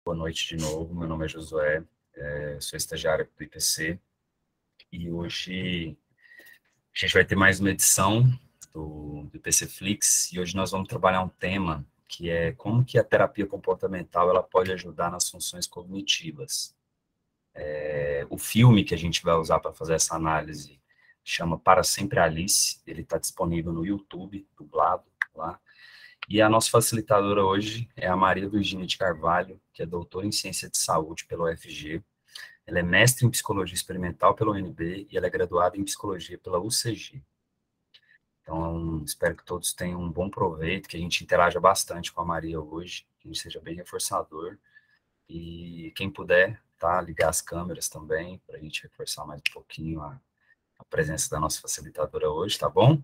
Boa noite de novo, meu nome é Josué, sou estagiário do IPC e hoje a gente vai ter mais uma edição do IPC Flix e hoje nós vamos trabalhar um tema que é como que a terapia comportamental ela pode ajudar nas funções cognitivas. O filme que a gente vai usar para fazer essa análise chama Para Sempre Alice, ele está disponível no YouTube, dublado lá. E a nossa facilitadora hoje é a Maria Virgínia de Carvalho, que é doutora em Ciência de Saúde pela UFG. Ela é mestre em Psicologia Experimental pela UNB e ela é graduada em Psicologia pela UCG. Então, espero que todos tenham um bom proveito, que a gente interaja bastante com a Maria hoje, que a gente seja bem reforçador. E quem puder, tá, ligar as câmeras também, para a gente reforçar mais um pouquinho a presença da nossa facilitadora hoje, tá bom?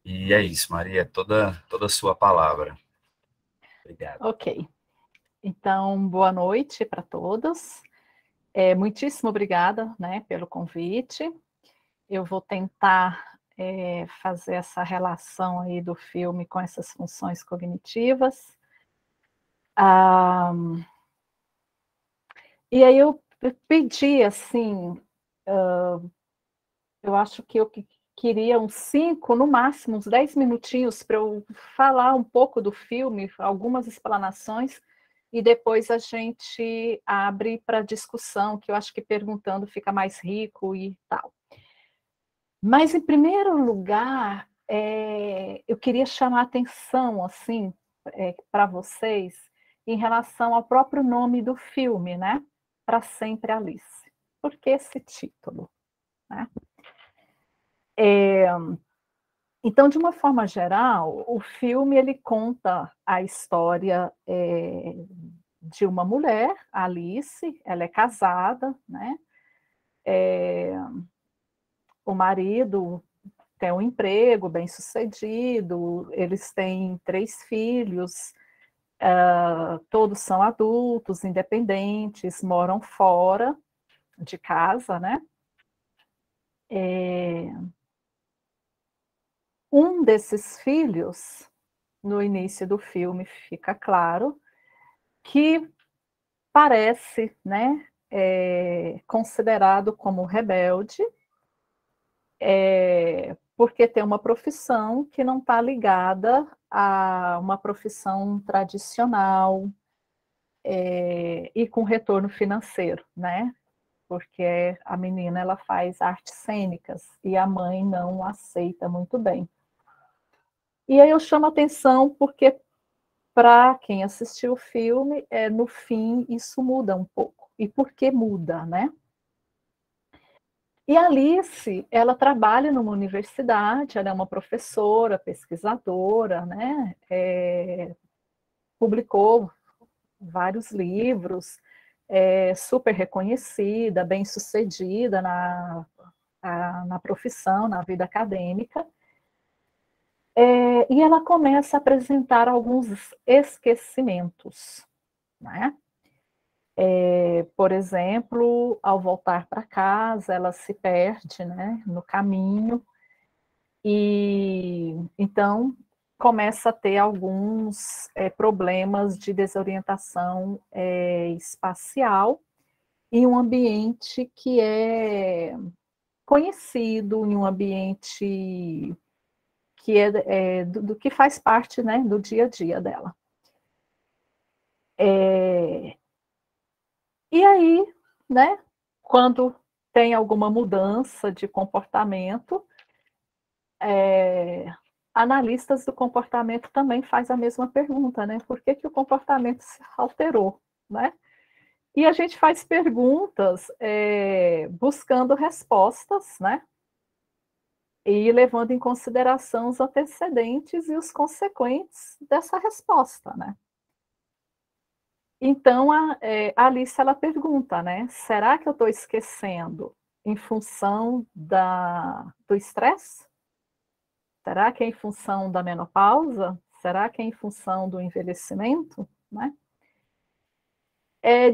E é isso, Maria, toda a sua palavra. Obrigado. Ok. Então, boa noite para todos. Muitíssimo obrigada, né, pelo convite. Eu vou tentar fazer essa relação aí do filme com essas funções cognitivas. E aí eu pedi, assim, eu acho que eu queria uns 5, no máximo uns 10 minutinhos para eu falar um pouco do filme, algumas explanações, e depois a gente abre para discussão, que eu acho que perguntando fica mais rico e tal. Mas, em primeiro lugar, eu queria chamar a atenção, assim, para vocês, em relação ao próprio nome do filme, né? Para Sempre Alice. Por que esse título? Né? Então, de uma forma geral, o filme ele conta a história de uma mulher, Alice, ela é casada, né? O marido tem um emprego bem-sucedido, eles têm 3 filhos, todos são adultos, independentes, moram fora de casa, né? Um desses filhos, no início do filme, fica claro que parece, né, considerado como rebelde, porque tem uma profissão que não está ligada a uma profissão tradicional e com retorno financeiro, né? Porque a menina ela faz artes cênicas e a mãe não aceita muito bem. E aí eu chamo a atenção porque para quem assistiu o filme, no fim isso muda um pouco. E por que muda, né? E a Alice, ela trabalha numa universidade, ela é uma professora, pesquisadora, né? Publicou vários livros, super reconhecida, bem-sucedida na profissão, na vida acadêmica. E ela começa a apresentar alguns esquecimentos, né? Por exemplo, ao voltar para casa, ela se perde, né, no caminho, e então começa a ter alguns problemas de desorientação espacial em um ambiente que é conhecido, em um ambiente que do que faz parte, né, do dia a dia dela. E aí, né, quando tem alguma mudança de comportamento, analistas do comportamento também faz a mesma pergunta, né? Por que o comportamento se alterou, né? E a gente faz perguntas buscando respostas, né? E levando em consideração os antecedentes e os consequentes dessa resposta, né? Então, a Alice, ela pergunta, né? Será que eu estou esquecendo em função do estresse? Será que é em função da menopausa? Será que é em função do envelhecimento? Né?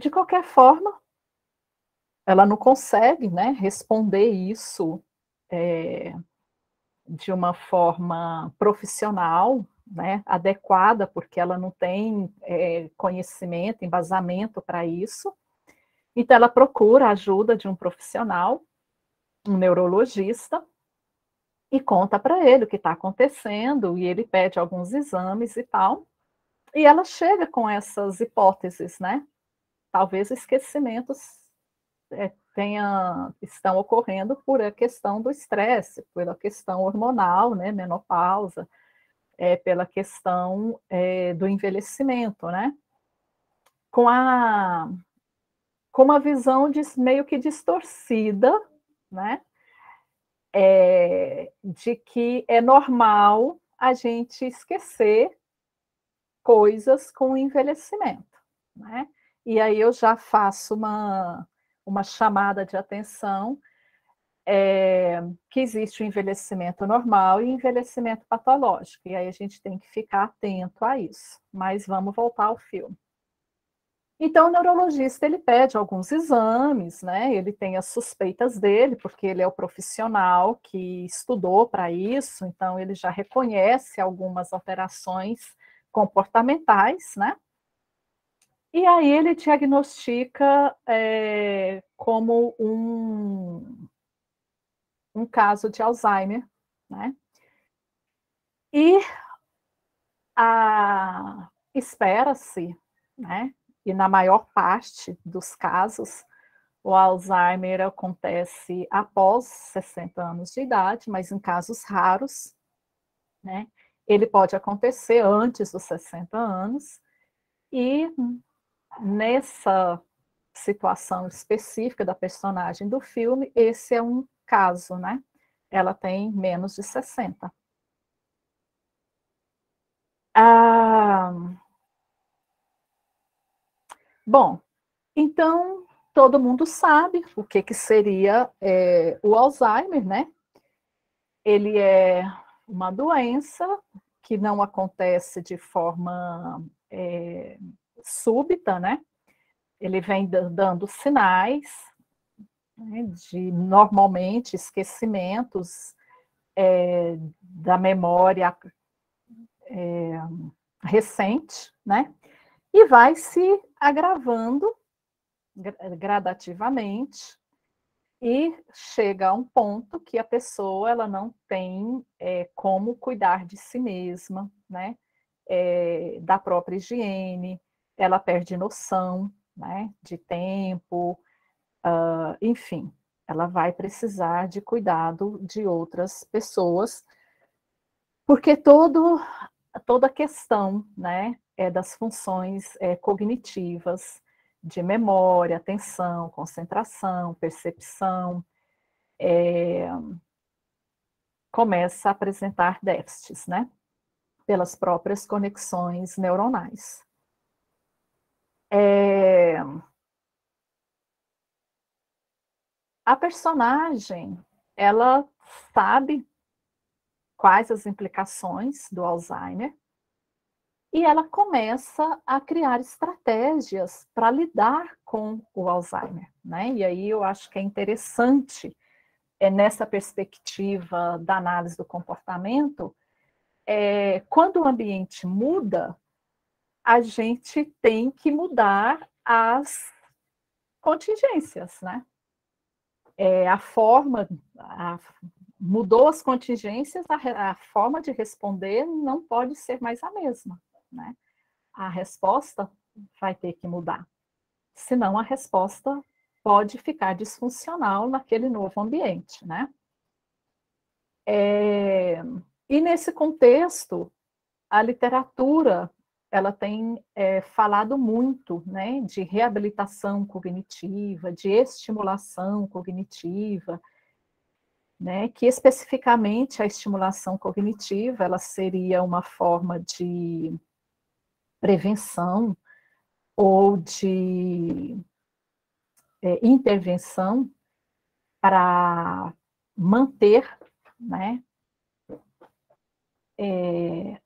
De qualquer forma, ela não consegue, né, responder isso de uma forma profissional, né, adequada, porque ela não tem conhecimento, embasamento para isso. Então, ela procura a ajuda de um profissional, um neurologista, e conta para ele o que está acontecendo, e ele pede alguns exames e tal. E ela chega com essas hipóteses, né? Talvez esquecimentos estão ocorrendo por a questão do estresse, pela questão hormonal, né? Menopausa, pela questão do envelhecimento, né? Com uma visão meio que distorcida, né? De que é normal a gente esquecer coisas com o envelhecimento, né? E aí eu já faço uma chamada de atenção que existe o envelhecimento normal e envelhecimento patológico, e aí a gente tem que ficar atento a isso. Mas vamos voltar ao filme. Então, o neurologista, ele pede alguns exames, né? Ele tem as suspeitas dele, porque ele é o profissional que estudou para isso, então ele já reconhece algumas alterações comportamentais, né? E aí ele diagnostica como um caso de Alzheimer, né? E espera-se, né? E na maior parte dos casos, o Alzheimer acontece após 60 anos de idade, mas em casos raros, né? Ele pode acontecer antes dos 60 anos, e nessa situação específica da personagem do filme, esse é um caso, né? Ela tem menos de 60. Bom, então todo mundo sabe o que seria o Alzheimer, né? Ele é uma doença que não acontece de forma súbita, né? Ele vem dando sinais, né, de normalmente esquecimentos da memória recente, né? E vai se agravando gradativamente e chega a um ponto que a pessoa ela não tem como cuidar de si mesma, né? Da própria higiene, ela perde noção, né, de tempo, enfim, ela vai precisar de cuidado de outras pessoas, porque toda a questão, né, das funções cognitivas, de memória, atenção, concentração, percepção, começa a apresentar déficits, né, pelas próprias conexões neuronais. A personagem, ela sabe quais as implicações do Alzheimer, e ela começa a criar estratégias para lidar com o Alzheimer, né? E aí eu acho que é interessante, nessa perspectiva da análise do comportamento, quando o ambiente muda, a gente tem que mudar as contingências, né? Mudou as contingências, a forma de responder não pode ser mais a mesma, né? A resposta vai ter que mudar, senão a resposta pode ficar disfuncional naquele novo ambiente, né? E nesse contexto, a literatura ela tem falado muito, né, de reabilitação cognitiva, de estimulação cognitiva, né, que especificamente a estimulação cognitiva ela seria uma forma de prevenção ou de intervenção para manter, né,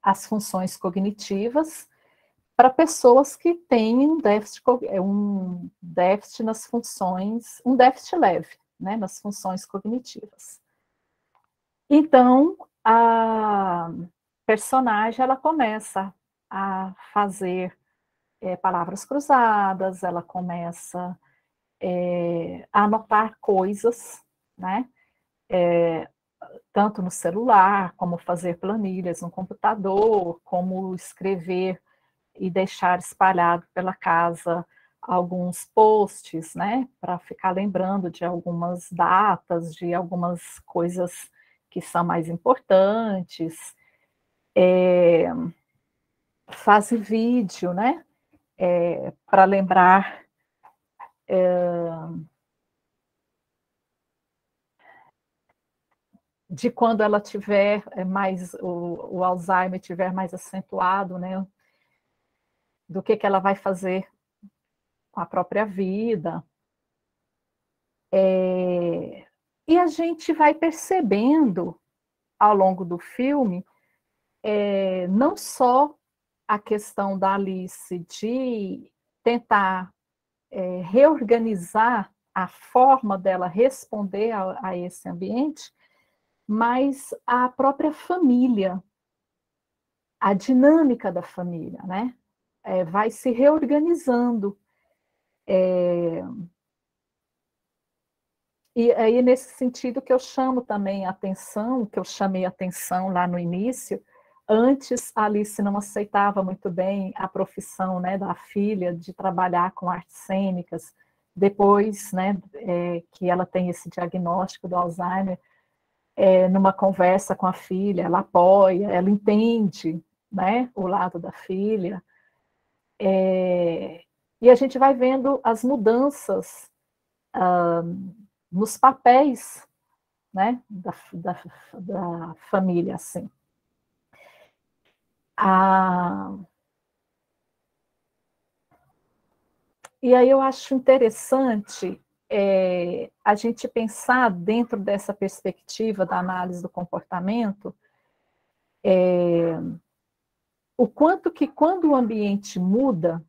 as funções cognitivas para pessoas que têm um déficit nas funções, um déficit leve, né, nas funções cognitivas. Então, personagem, ela começa a fazer palavras cruzadas, ela começa a anotar coisas, né? Tanto no celular, como fazer planilhas no computador, como escrever e deixar espalhado pela casa alguns posts, né, para ficar lembrando de algumas datas, de algumas coisas que são mais importantes. Faz vídeo, né, para lembrar de quando ela tiver mais, o Alzheimer tiver mais acentuado, né, do que ela vai fazer com a própria vida. E a gente vai percebendo ao longo do filme não só a questão da Alice de tentar reorganizar a forma dela responder a esse ambiente, mas a própria família, a dinâmica da família, né? Vai se reorganizando. E aí, nesse sentido, que eu chamo também a atenção, que eu chamei a atenção lá no início, antes a Alice não aceitava muito bem a profissão, né, da filha de trabalhar com artes cênicas. Depois, né, que ela tem esse diagnóstico do Alzheimer, numa conversa com a filha, ela apoia, ela entende, né, o lado da filha. E a gente vai vendo as mudanças nos papéis, né, da família, assim. E aí eu acho interessante a gente pensar dentro dessa perspectiva da análise do comportamento, o quanto que quando o ambiente muda,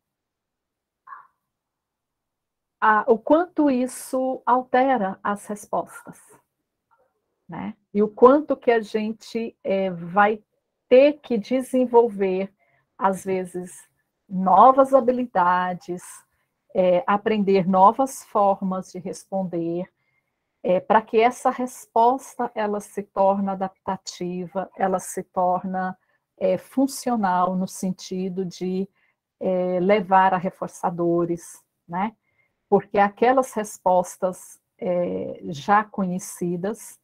o quanto isso altera as respostas, né? E o quanto que a gente vai ter que desenvolver, às vezes, novas habilidades, aprender novas formas de responder, para que essa resposta ela se torne adaptativa, ela se torna funcional no sentido de levar a reforçadores, né? Porque aquelas respostas já conhecidas,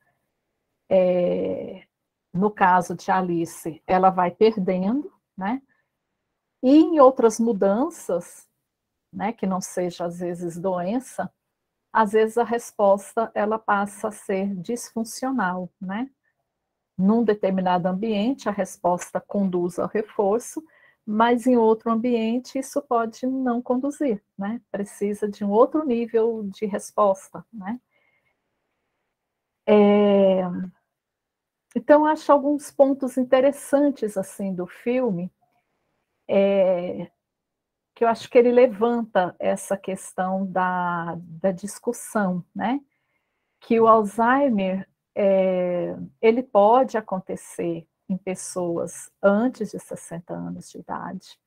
no caso de Alice, ela vai perdendo, né? E em outras mudanças, né, que não seja às vezes doença, às vezes a resposta ela passa a ser disfuncional, né? Num determinado ambiente, a resposta conduz ao reforço, mas em outro ambiente isso pode não conduzir, né? Precisa de um outro nível de resposta, né? Então, acho alguns pontos interessantes assim do filme, que eu acho que ele levanta essa questão da discussão, né? Que o Alzheimer ele pode acontecer em pessoas antes de 60 anos de idade.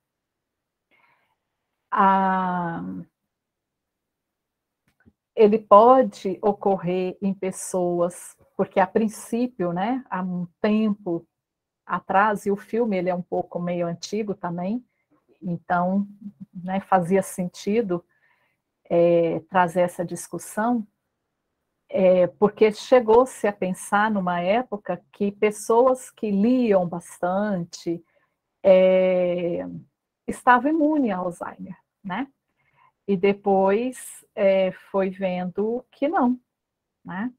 Ele pode ocorrer em pessoas, porque a princípio, né, há um tempo atrás, e o filme ele é um pouco meio antigo também, então, né, fazia sentido trazer essa discussão, porque chegou-se a pensar numa época que pessoas que liam bastante estavam imunes ao Alzheimer, né? E depois foi vendo que não, né?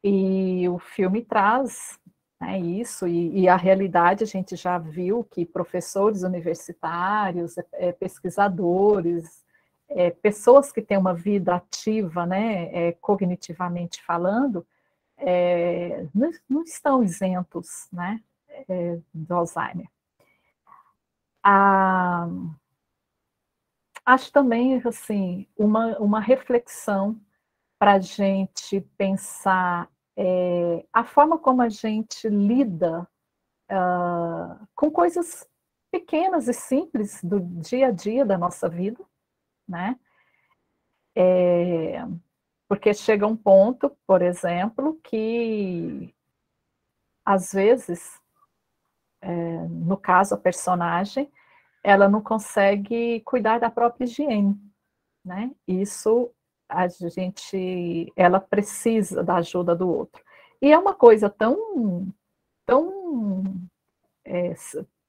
E o filme traz, né, isso, e a realidade a gente já viu que professores universitários, pesquisadores, pessoas que têm uma vida ativa, né, cognitivamente falando, não estão isentos, né, do Alzheimer. Acho também, assim, uma reflexão para a gente pensar a forma como a gente lida com coisas pequenas e simples do dia a dia da nossa vida, né? Porque chega um ponto, por exemplo, que às vezes, no caso a personagem, ela não consegue cuidar da própria higiene, né? Isso ela precisa da ajuda do outro. E é uma coisa tão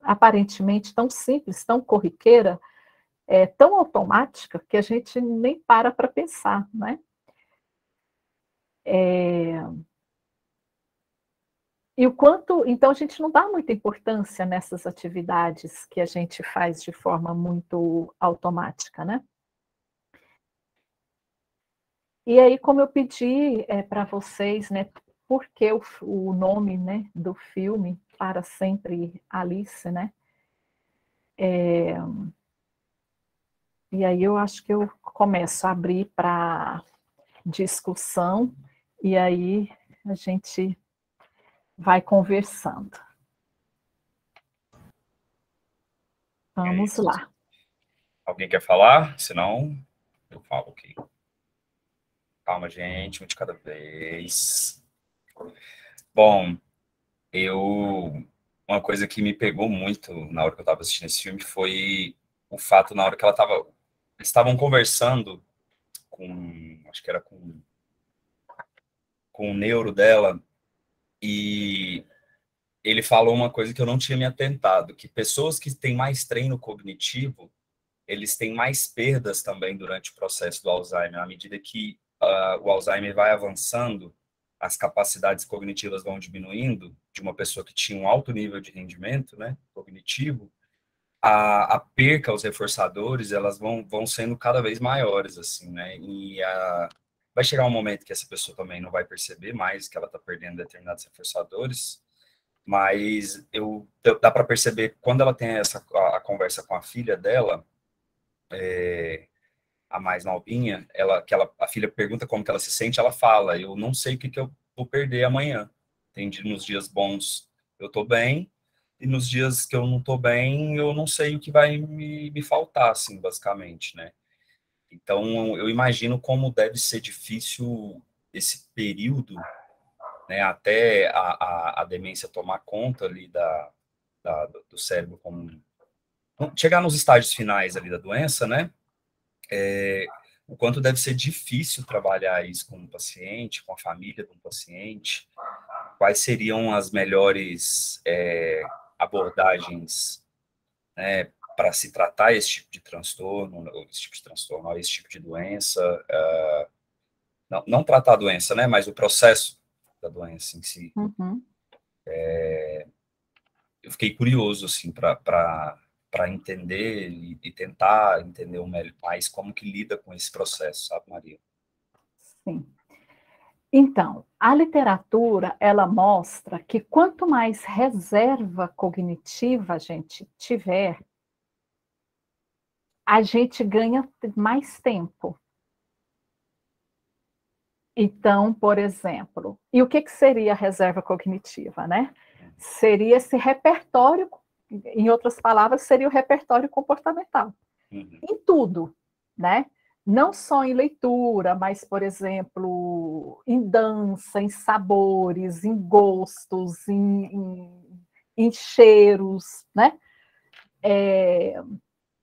aparentemente tão simples, tão corriqueira, tão automática, que a gente nem para pensar, né? E o quanto, então a gente não dá muita importância nessas atividades que a gente faz de forma muito automática, né? E aí, como eu pedi para vocês, né, por que o nome, né, do filme, Para Sempre Alice, né? E aí eu acho que eu começo a abrir para discussão, e aí a gente vai conversando. Vamos lá. Alguém quer falar? Senão, eu falo aqui. Calma, gente, um de cada vez. Bom, uma coisa que me pegou muito na hora que eu estava assistindo esse filme foi o fato, na hora que eles estavam conversando acho que era com o neuro dela, e ele falou uma coisa que eu não tinha me atentado, que pessoas que têm mais treino cognitivo, eles têm mais perdas também durante o processo do Alzheimer. À medida que o Alzheimer vai avançando, as capacidades cognitivas vão diminuindo, de uma pessoa que tinha um alto nível de rendimento, né, cognitivo, a perca aos reforçadores, elas vão sendo cada vez maiores, assim, né, vai chegar um momento que essa pessoa também não vai perceber mais que ela está perdendo determinados reforçadores, mas dá para perceber quando ela tem a conversa com a filha dela, a mais novinha, a filha pergunta como que ela se sente, ela fala, eu não sei o que eu vou perder amanhã. Entendi, nos dias bons eu tô bem, e nos dias que eu não tô bem, eu não sei o que vai me faltar, assim, basicamente, né? Então, eu imagino como deve ser difícil esse período, né, até a demência tomar conta ali do cérebro, chegar nos estágios finais ali da doença, né? O quanto deve ser difícil trabalhar isso com um paciente, com a família de um paciente, quais seriam as melhores abordagens, né, para se tratar esse tipo de transtorno, esse tipo de doença, não tratar a doença, né, mas o processo da doença em si. Uhum. Eu fiquei curioso, assim, para entender e tentar entender mais como que lida com esse processo, sabe, Maria? Sim. Então, a literatura, ela mostra que quanto mais reserva cognitiva a gente tiver, a gente ganha mais tempo. Então, por exemplo, e o que seria a reserva cognitiva, né? Seria esse repertório, em outras palavras, seria o repertório comportamental. Em tudo, né? Não só em leitura, mas, por exemplo, em dança, em sabores, em gostos, em cheiros, né?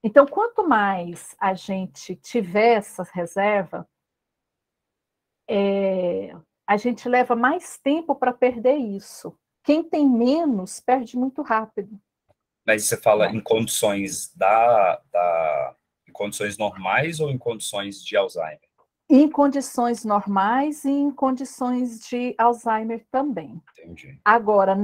Então, quanto mais a gente tiver essa reserva, a gente leva mais tempo para perder isso. Quem tem menos, perde muito rápido. Mas você fala em condições em condições normais ou em condições de Alzheimer? Em condições normais e em condições de Alzheimer também. Entendi. Agora,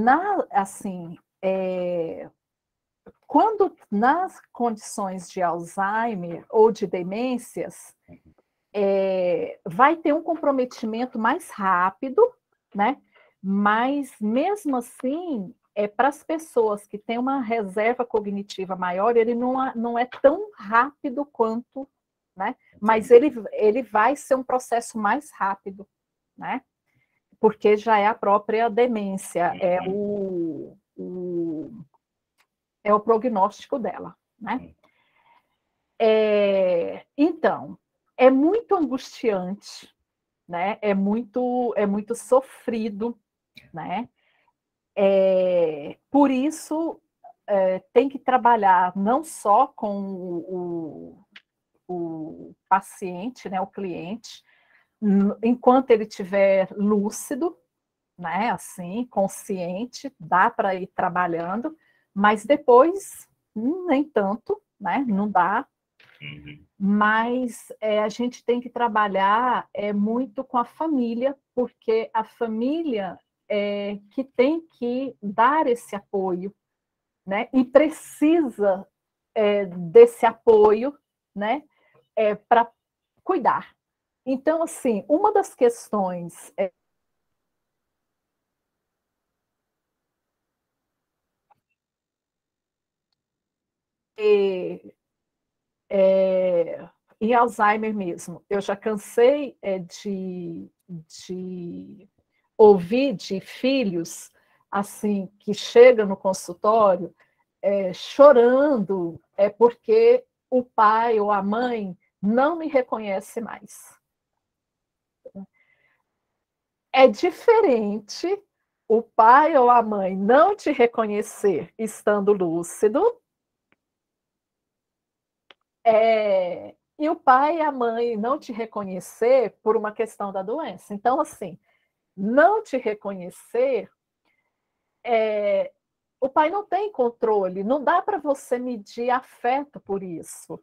quando nas condições de Alzheimer ou de demências, vai ter um comprometimento mais rápido, né? Mas mesmo assim, para as pessoas que têm uma reserva cognitiva maior, ele não é tão rápido quanto, né? Mas ele vai ser um processo mais rápido, né? Porque já é a própria demência, é o prognóstico dela, né? Então, é muito angustiante, né? É muito sofrido, né? Por isso, tem que trabalhar não só com o paciente, né, o cliente, enquanto ele estiver lúcido, né, assim, consciente, dá para ir trabalhando, mas depois, nem tanto, né, não dá. Mas a gente tem que trabalhar muito com a família, porque a família é que tem que dar esse apoio, né? E precisa desse apoio, né? Para cuidar. Então, assim, uma das questões em Alzheimer mesmo, eu já cansei de ouvir de filhos assim que chegam no consultório chorando porque o pai ou a mãe não me reconhece mais. É diferente o pai ou a mãe não te reconhecer estando lúcido, e o pai e a mãe não te reconhecer por uma questão da doença. Então, assim, não te reconhecer, o pai não tem controle, não dá para você medir afeto por isso.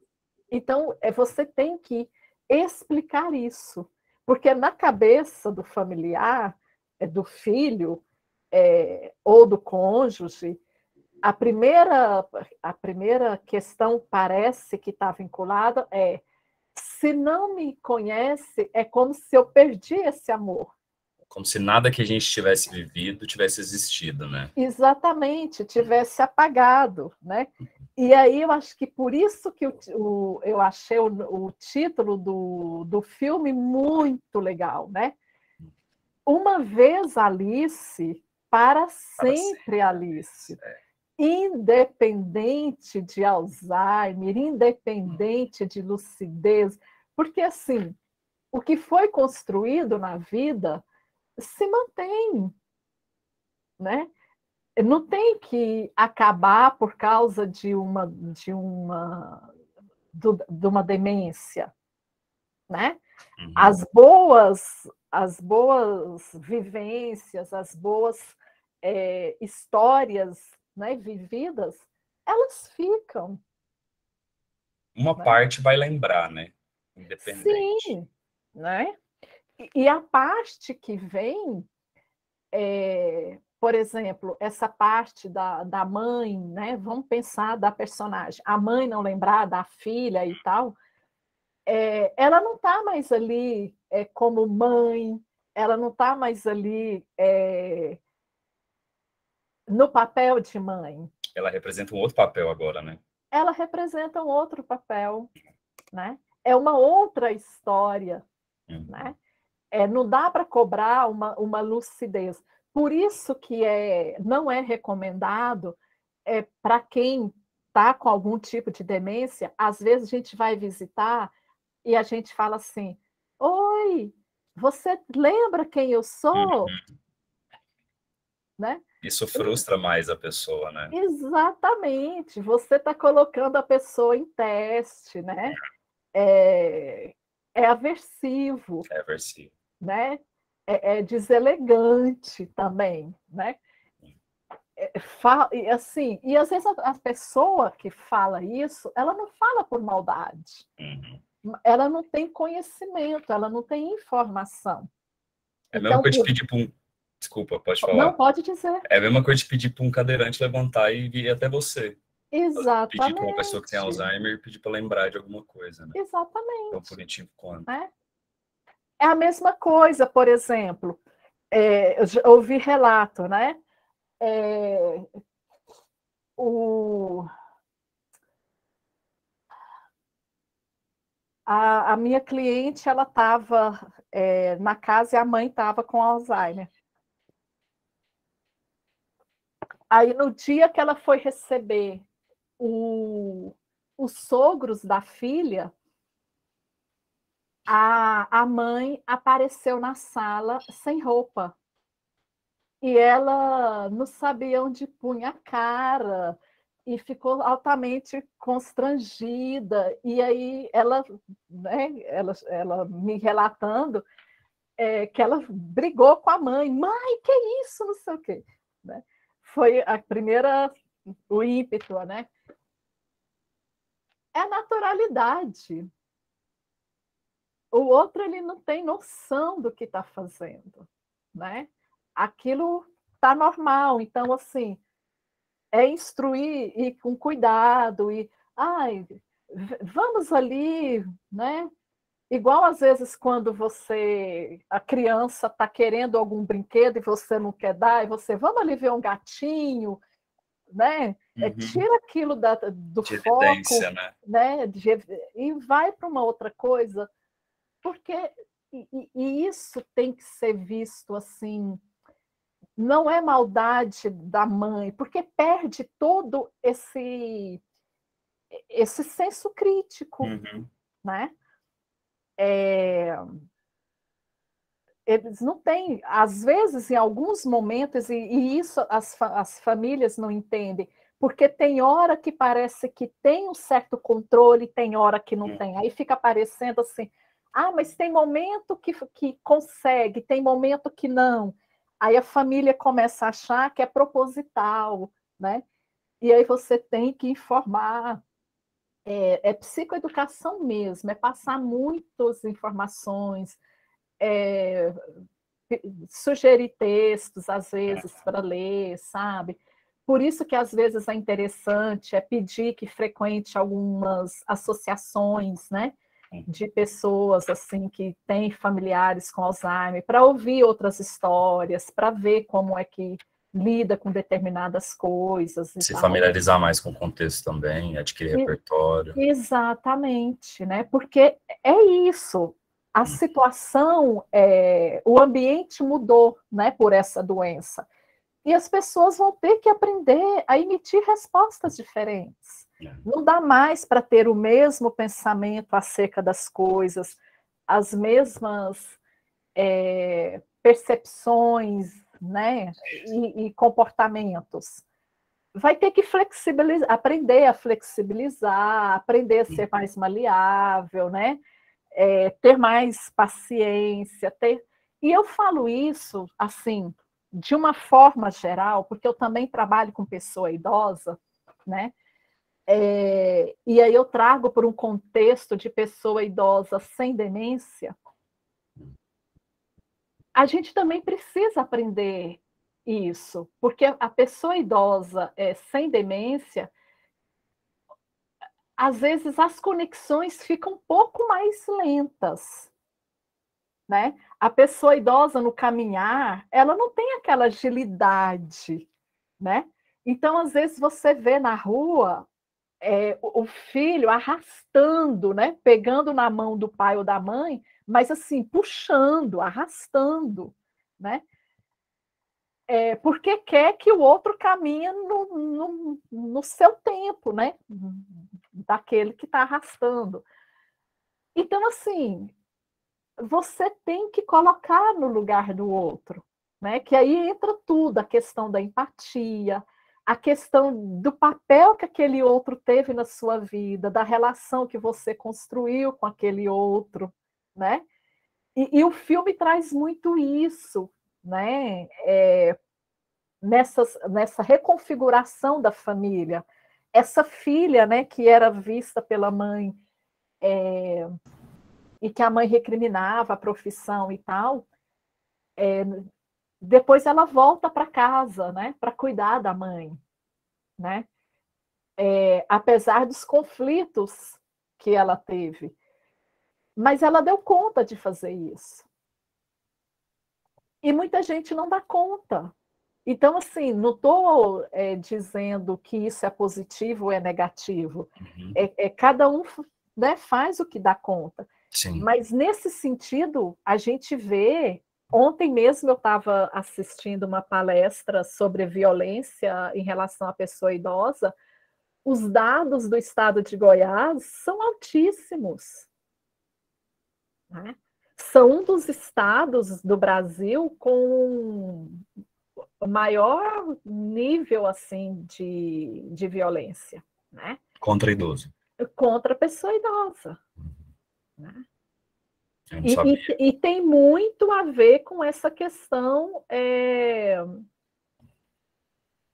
Então, você tem que explicar isso, porque na cabeça do familiar, do filho, ou do cônjuge, a primeira questão parece que está vinculada se não me conhece, é como se eu perdi esse amor. Como se nada que a gente tivesse vivido tivesse existido, né? Exatamente, tivesse apagado, né? E aí eu acho que por isso que eu achei o título do filme muito legal, né? Uma vez Alice, para sempre Alice. Independente de Alzheimer, independente de lucidez, porque assim, o que foi construído na vida se mantém, né? Não tem que acabar por causa de uma demência, né? As boas vivências, as boas histórias, né, vividas, elas ficam. Uma parte vai lembrar, né? Independente. Sim, né? E a parte que vem, por exemplo, essa parte da mãe, né? Vamos pensar da personagem. A mãe não lembrar da filha e tal, ela não está mais ali como mãe, ela não está mais ali no papel de mãe. Ela representa um outro papel agora, né? Ela representa um outro papel, né? É uma outra história, né? Não dá para cobrar uma lucidez. Por isso que não é recomendado para quem está com algum tipo de demência. Às vezes a gente vai visitar e a gente fala assim: oi, você lembra quem eu sou? Né? Isso frustra mais a pessoa, né? Exatamente, você está colocando a pessoa em teste, né? É aversivo, É aversivo. né? É deselegante também, né? E assim, e às vezes a pessoa que fala isso, ela não fala por maldade. Ela não tem conhecimento, ela não tem informação. É a mesma coisa de pedir para um... Desculpa, pode falar. Não, pode dizer. É a mesma coisa de pedir para um cadeirante levantar e vir até você. Exatamente. Pedir para uma pessoa que tem Alzheimer e pedir para lembrar de alguma coisa, né? Exatamente. Tão punitivo quanto. É a mesma coisa, por exemplo, eu já ouvi relato, né? A minha cliente, ela estava na casa e a mãe estava com Alzheimer. Aí, no dia que ela foi receber os sogros da filha, a mãe apareceu na sala sem roupa. E ela não sabia onde punha a cara e ficou altamente constrangida. E aí né, ela me relatando que ela brigou com a mãe. Mãe, que isso? Não sei o quê. Né? Foi a primeira, o ímpeto, né? É a naturalidade. O outro ele não tem noção do que está fazendo, né? Aquilo está normal. Então, assim, é instruir e com cuidado e ai, vamos ali, né? Igual às vezes quando a criança está querendo algum brinquedo e você não quer dar, e você vamos ali ver um gatinho, né? Tira aquilo do De foco, evidência, né? né? E vai para uma outra coisa, porque e isso tem que ser visto assim. Não é maldade da mãe, porque perde todo esse senso crítico, né? Eles não têm, às vezes, em alguns momentos, e isso as famílias não entendem, porque tem hora que parece que tem um certo controle, tem hora que não tem. Aí fica parecendo assim, mas tem momento que consegue, tem momento que não. Aí a família começa a achar que é proposital, né? E aí você tem que informar. É psicoeducação mesmo, é passar muitas informações, é, sugerir textos, às vezes, para ler, sabe? Por isso que, às vezes, é interessante pedir que frequente algumas associações, né? De pessoas assim que têm familiares com Alzheimer, para ouvir outras histórias, para ver como é que lida com determinadas coisas e Se tal. familiarizar mais com o contexto também, adquirir repertório. Exatamente, né? Porque é isso. A situação, o ambiente mudou, né, por essa doença. E as pessoas vão ter que aprender a emitir respostas diferentes. Não dá mais para ter o mesmo pensamento acerca das coisas, as mesmas percepções, né, e comportamentos. Vai ter que flexibilizar, aprender a flexibilizar, aprender a ser mais maleável, né? Ter mais paciência, E eu falo isso, assim, de uma forma geral, porque eu também trabalho com pessoa idosa, né? E aí eu trago por um contexto de pessoa idosa sem demência. A gente também precisa aprender isso, porque a pessoa idosa sem demência, às vezes as conexões ficam um pouco mais lentas, né? A pessoa idosa no caminhar, ela não tem aquela agilidade, né? Então, às vezes você vê na rua o filho arrastando, né? Pegando na mão do pai ou da mãe, mas assim puxando, arrastando, né? Porque quer que o outro caminhe no seu tempo, né? Daquele que está arrastando. Então, assim, você tem que colocar no lugar do outro, né? Que aí entra tudo, a questão da empatia, a questão do papel que aquele outro teve na sua vida, da relação que você construiu com aquele outro, né? E o filme traz muito isso, né? Nessa reconfiguração da família. Essa filha, né, que era vista pela mãe e que a mãe recriminava a profissão e tal, depois ela volta para casa, né, para cuidar da mãe, né? Apesar dos conflitos que ela teve, mas ela deu conta de fazer isso. E muita gente não dá conta. Então, assim, não estou dizendo que isso é positivo ou é negativo. Cada um, né, faz o que dá conta. Sim. Mas, nesse sentido, a gente vê... Ontem mesmo eu estava assistindo uma palestra sobre violência em relação à pessoa idosa, os dados do estado de Goiás são altíssimos, né? São um dos estados do Brasil com o maior nível assim de violência, né? Contra idoso. Contra a pessoa idosa, né? Eu não sabia. E tem muito a ver com essa questão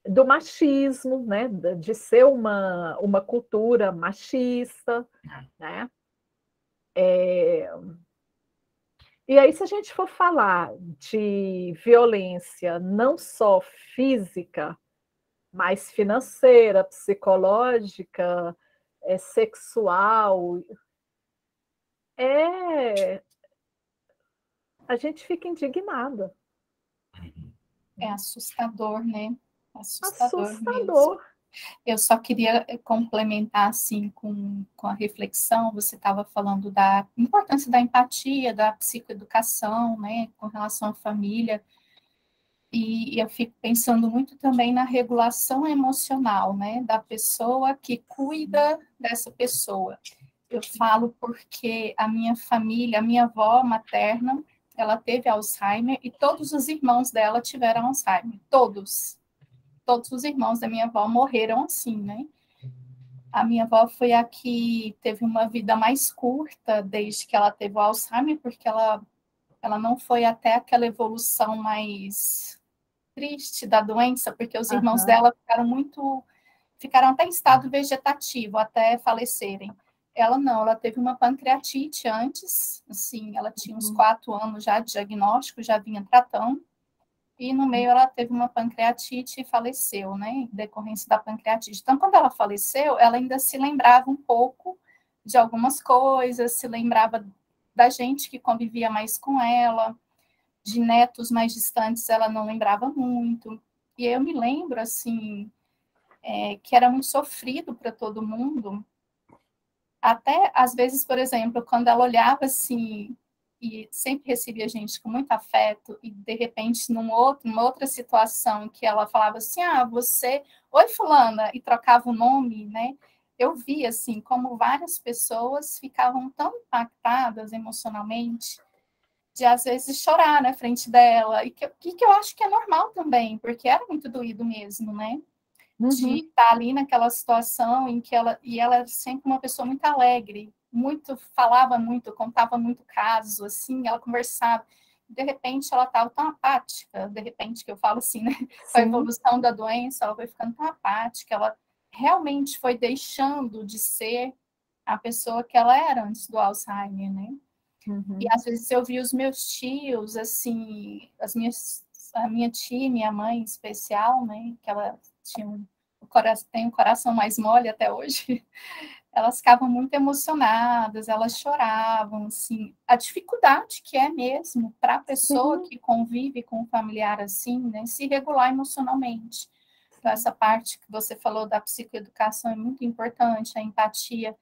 do machismo, né? De ser uma cultura machista, né? E aí, se a gente for falar de violência não só física, mas financeira, psicológica, sexual, a gente fica indignada. É assustador, né? Assustador mesmo. Assustador. Eu só queria complementar, assim, com a reflexão, você estava falando da importância da empatia, da psicoeducação, né, com relação à família, e eu fico pensando muito também na regulação emocional, né, da pessoa que cuida dessa pessoa. Eu falo porque a minha família, a minha avó materna, ela teve Alzheimer e todos os irmãos dela tiveram Alzheimer, todos os irmãos da minha avó morreram assim, né? A minha avó foi a que teve uma vida mais curta desde que ela teve o Alzheimer, porque ela não foi até aquela evolução mais triste da doença, porque os irmãos dela ficaram até em estado vegetativo, até falecerem. Ela não, ela teve uma pancreatite antes, assim, ela tinha uns 4 anos já de diagnóstico, já vinha tratando, e no meio ela teve uma pancreatite e faleceu, né, em decorrência da pancreatite. Então, quando ela faleceu, ela ainda se lembrava um pouco de algumas coisas, se lembrava da gente que convivia mais com ela, de netos mais distantes ela não lembrava muito. E eu me lembro, assim, que era muito sofrido para todo mundo, até, às vezes, por exemplo, quando ela olhava assim, e sempre recebia gente com muito afeto, e de repente, numa outra situação que ela falava assim, você, oi fulana, e trocava o nome, né? Eu via, assim, como várias pessoas ficavam tão impactadas emocionalmente, de às vezes chorar na frente dela, e que eu acho que é normal também, porque era muito doído mesmo, né? De estar ali naquela situação em que ela era sempre uma pessoa muito alegre, falava muito, contava muito caso, assim, ela conversava. De repente, ela estava tão apática, de repente, que eu falo assim, né? Com a evolução da doença, ela foi ficando tão apática, ela realmente foi deixando de ser a pessoa que ela era antes do Alzheimer, né? E às vezes eu vi os meus tios, assim, a minha tia, minha mãe em especial, né, que ela tem um coração mais mole até hoje, elas ficavam muito emocionadas, elas choravam, assim, a dificuldade que é mesmo para a pessoa que convive com um familiar assim, né, se regular emocionalmente. Então, essa parte que você falou da psicoeducação é muito importante, a empatia,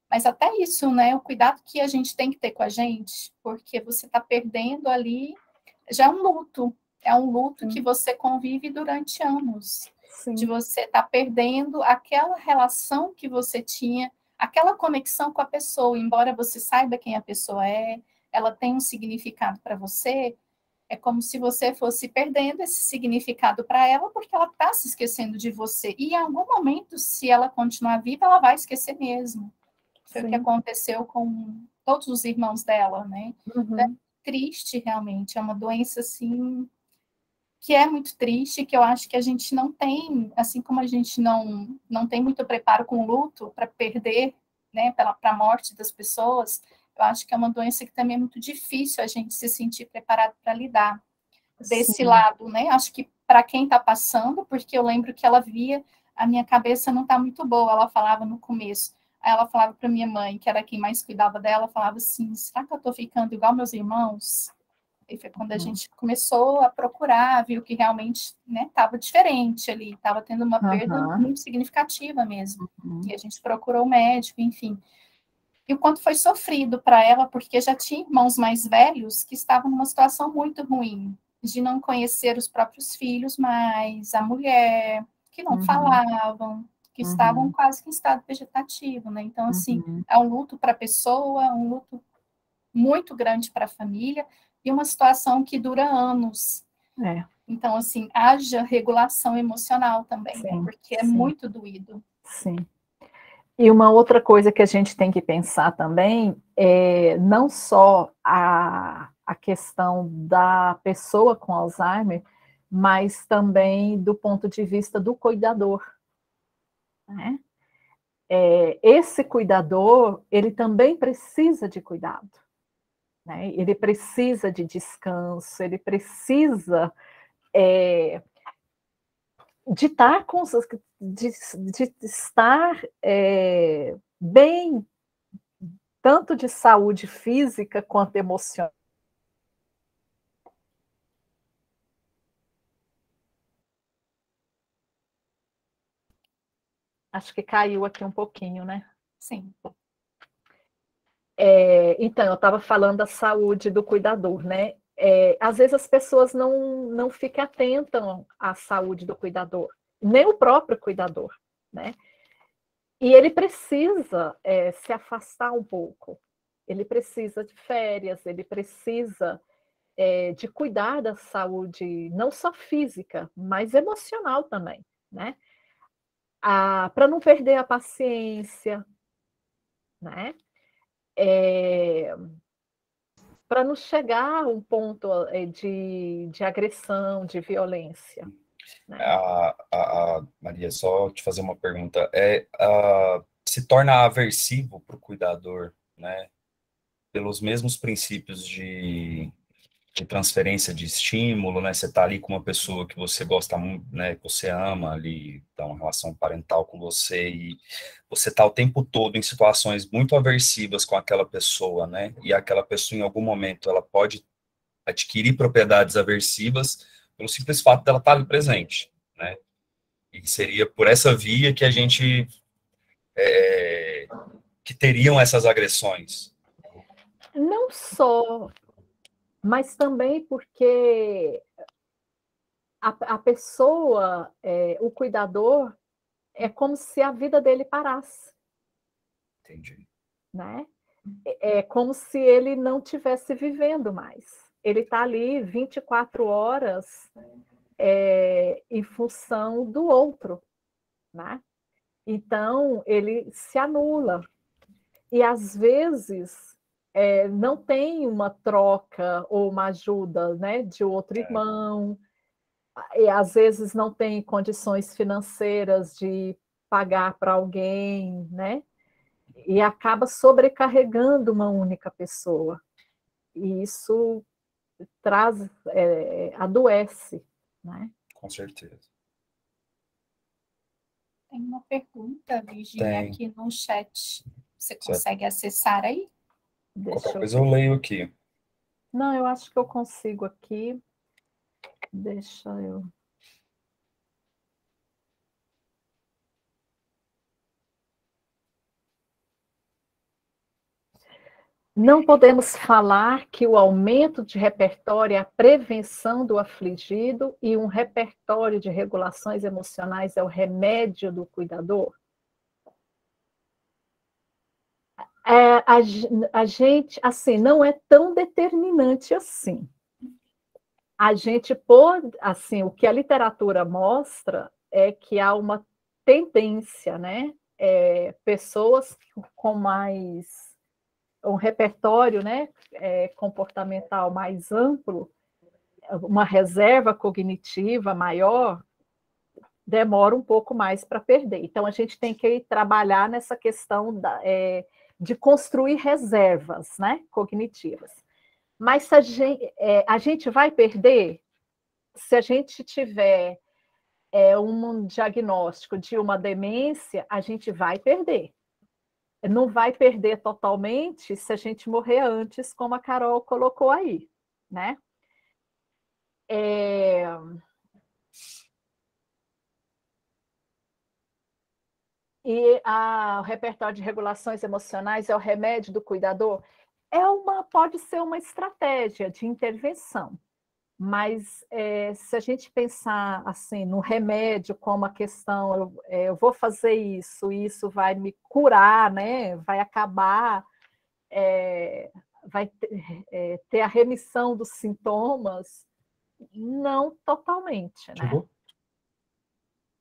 mas até isso, né, o cuidado que a gente tem que ter com a gente, porque você está perdendo ali, já é um luto que você convive durante anos, de você estar perdendo aquela relação que você tinha, aquela conexão com a pessoa, embora você saiba quem a pessoa é, ela tem um significado para você, é como se você fosse perdendo esse significado para ela, porque ela está se esquecendo de você, e em algum momento, se ela continuar viva, ela vai esquecer mesmo. Foi o que aconteceu com todos os irmãos dela, né? É triste, realmente. É uma doença, assim, que é muito triste, que eu acho que a gente não tem, assim como a gente não tem muito preparo com o luto para perder, né, para a morte das pessoas, eu acho que é uma doença que também é muito difícil a gente se sentir preparado para lidar. Desse lado, né? Acho que para quem está passando, porque eu lembro que ela via, a minha cabeça não está muito boa, ela falava no começo. Aí ela falava para minha mãe, que era quem mais cuidava dela, falava assim, será que eu estou ficando igual meus irmãos? E foi quando a gente começou a procurar, viu que realmente estava diferente ali, estava tendo uma perda muito significativa mesmo. E a gente procurou o médico, enfim. E o quanto foi sofrido para ela, porque já tinha irmãos mais velhos que estavam numa situação muito ruim, de não conhecer os próprios filhos, mas a mulher, que não falavam, que estavam quase que em estado vegetativo, né? Então, assim, é um luto para a pessoa, um luto muito grande para a família, e uma situação que dura anos. Então, assim, haja regulação emocional também, sim, né? Porque é muito doído. Sim. E uma outra coisa que a gente tem que pensar também é não só a questão da pessoa com Alzheimer, mas também do ponto de vista do cuidador, né? Esse cuidador, ele também precisa de cuidado, né? Ele precisa de descanso, ele precisa de estar de estar bem, tanto de saúde física quanto emocional. Acho que caiu aqui um pouquinho, né? Sim. Então, eu estava falando da saúde do cuidador, né? Às vezes as pessoas não ficam atentas à saúde do cuidador, nem o próprio cuidador, né? E ele precisa se afastar um pouco, ele precisa de férias, ele precisa de cuidar da saúde, não só física, mas emocional também, né? Para não perder a paciência, né? Para não chegar a um ponto de agressão, de violência. Né? Maria, só te fazer uma pergunta. Se torna aversivo para o cuidador, né? Pelos mesmos princípios de transferência de estímulo, né? Você está ali com uma pessoa que você gosta muito, né? Que você ama ali, dá uma relação parental com você e você está o tempo todo em situações muito aversivas com aquela pessoa, né? E aquela pessoa, em algum momento, ela pode adquirir propriedades aversivas pelo simples fato dela estar ali presente, né? E seria por essa via que a gente que teriam essas agressões. Não só, mas também porque a pessoa, o cuidador, é como se a vida dele parasse. Entendi. Né? É como se ele não estivesse vivendo mais. Ele está ali 24 horas em função do outro. Né? Então, ele se anula. E, às vezes, não tem uma troca ou uma ajuda, né, de outro irmão, e, às vezes, não tem condições financeiras de pagar para alguém, né? E acaba sobrecarregando uma única pessoa. E isso adoece, né? Com certeza. Tem uma pergunta, Virginia, aqui no chat. Você consegue acessar aí? Qualquer coisa eu leio aqui. Não, eu acho que eu consigo aqui. Deixa eu... Não podemos falar que o aumento de repertório é a prevenção do afligido e um repertório de regulações emocionais é o remédio do cuidador? A gente, assim, não é tão determinante assim. A gente pode, assim, o que a literatura mostra é que há uma tendência, né? Pessoas com mais um repertório, né, comportamental mais amplo, uma reserva cognitiva maior, demora um pouco mais para perder. Então, a gente tem que trabalhar nessa questão de construir reservas, né, cognitivas. Mas se a gente vai perder se a gente tiver um diagnóstico de uma demência, a gente vai perder. Não vai perder totalmente se a gente morrer antes, como a Carol colocou aí, né? E o repertório de regulações emocionais é o remédio do cuidador? Pode ser uma estratégia de intervenção, Mas se a gente pensar assim no remédio como a questão, eu vou fazer isso, isso vai me curar, né? Vai acabar, vai ter a remissão dos sintomas, não totalmente, né? Uhum.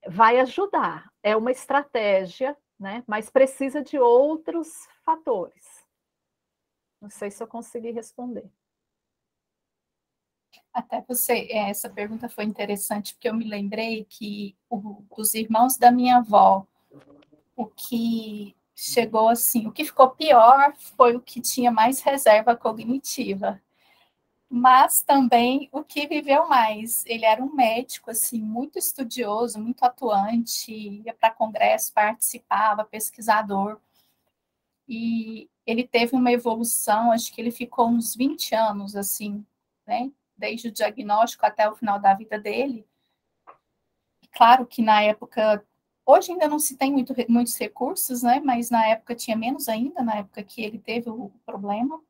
Vai ajudar, é uma estratégia, né? Mas precisa de outros fatores. Não sei se eu consegui responder. Até você, essa pergunta foi interessante, porque eu me lembrei que os irmãos da minha avó, o que chegou assim, o que ficou pior foi o que tinha mais reserva cognitiva, mas também o que viveu mais. Ele era um médico assim muito estudioso, muito atuante, ia para congresso, participava, pesquisador. E ele teve uma evolução, acho que ele ficou uns 20 anos assim, né? Desde o diagnóstico até o final da vida dele. Claro que na época, hoje ainda não se tem muitos recursos, né? Mas na época tinha menos ainda, na época que ele teve o problema.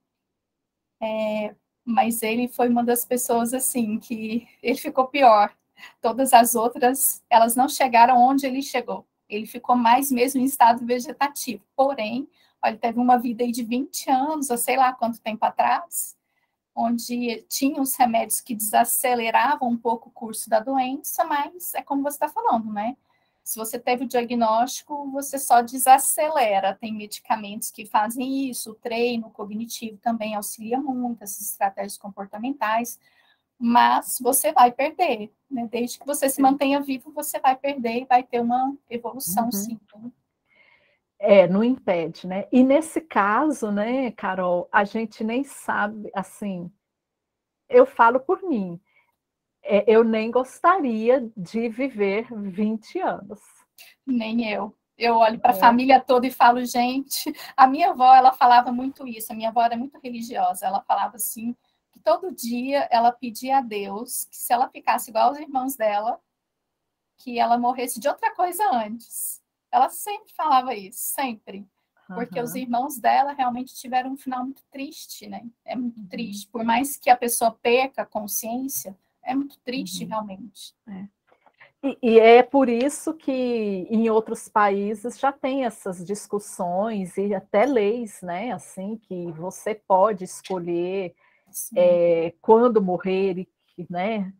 Mas ele foi uma das pessoas assim que ele ficou pior. Todas as outras, elas não chegaram onde ele chegou. Ele ficou mais mesmo em estado vegetativo. Porém, ele teve uma vida aí de 20 anos, ou sei lá quanto tempo atrás, onde tinha os remédios que desaceleravam um pouco o curso da doença, mas é como você está falando, né? Se você teve o diagnóstico, você só desacelera. Tem medicamentos que fazem isso, o treino cognitivo também auxilia muito, essas estratégias comportamentais, mas você vai perder, né? Desde que você se mantenha vivo, você vai perder e vai ter uma evolução, sim. Não impede, né? E nesse caso, né, Carol, a gente nem sabe, assim, eu falo por mim, eu nem gostaria de viver 20 anos. Nem eu. Eu olho para a família toda e falo, gente, a minha avó, ela falava muito isso, a minha avó era muito religiosa, ela falava assim, que todo dia ela pedia a Deus que se ela ficasse igual aos irmãos dela, que ela morresse de outra coisa antes. Ela sempre falava isso, sempre. Porque os irmãos dela realmente tiveram um final muito triste, né? É muito triste. Por mais que a pessoa perca a consciência, é muito triste, realmente. E é por isso que em outros países já tem essas discussões e até leis, né? Assim, que você pode escolher quando morrer, né?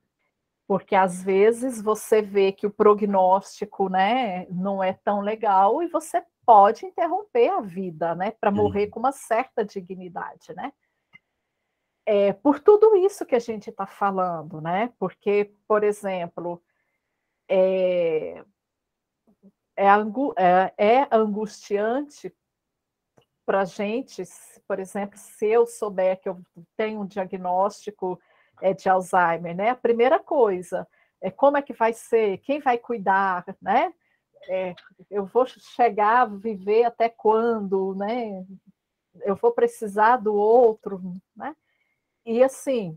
Porque às vezes você vê que o prognóstico, né, não é tão legal e você pode interromper a vida, né, para morrer com uma certa dignidade, né? Por tudo isso que a gente está falando, né? Porque, por exemplo, é angustiante para a gente, por exemplo, se eu souber que eu tenho um diagnóstico de Alzheimer, né? A primeira coisa é como é que vai ser, quem vai cuidar, né? Eu vou chegar a viver até quando, né? Eu vou precisar do outro, né? E assim,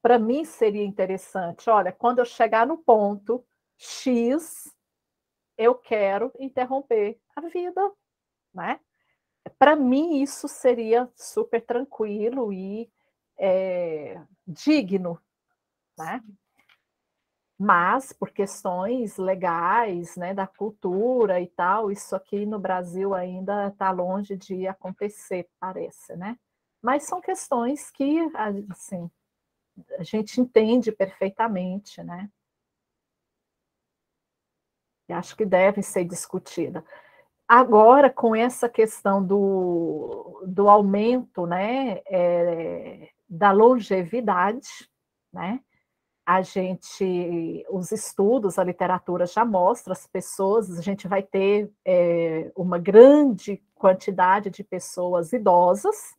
para mim seria interessante, olha, quando eu chegar no ponto X, eu quero interromper a vida, né? Para mim, isso seria super tranquilo e digno, né? Mas, por questões legais, né, da cultura e tal, isso aqui no Brasil ainda está longe de acontecer, parece, né? Mas são questões que, assim, a gente entende perfeitamente, né? E acho que devem ser discutidas. Agora, com essa questão do aumento, né, da longevidade, né, os estudos, a literatura já mostra, as pessoas, a gente vai ter uma grande quantidade de pessoas idosas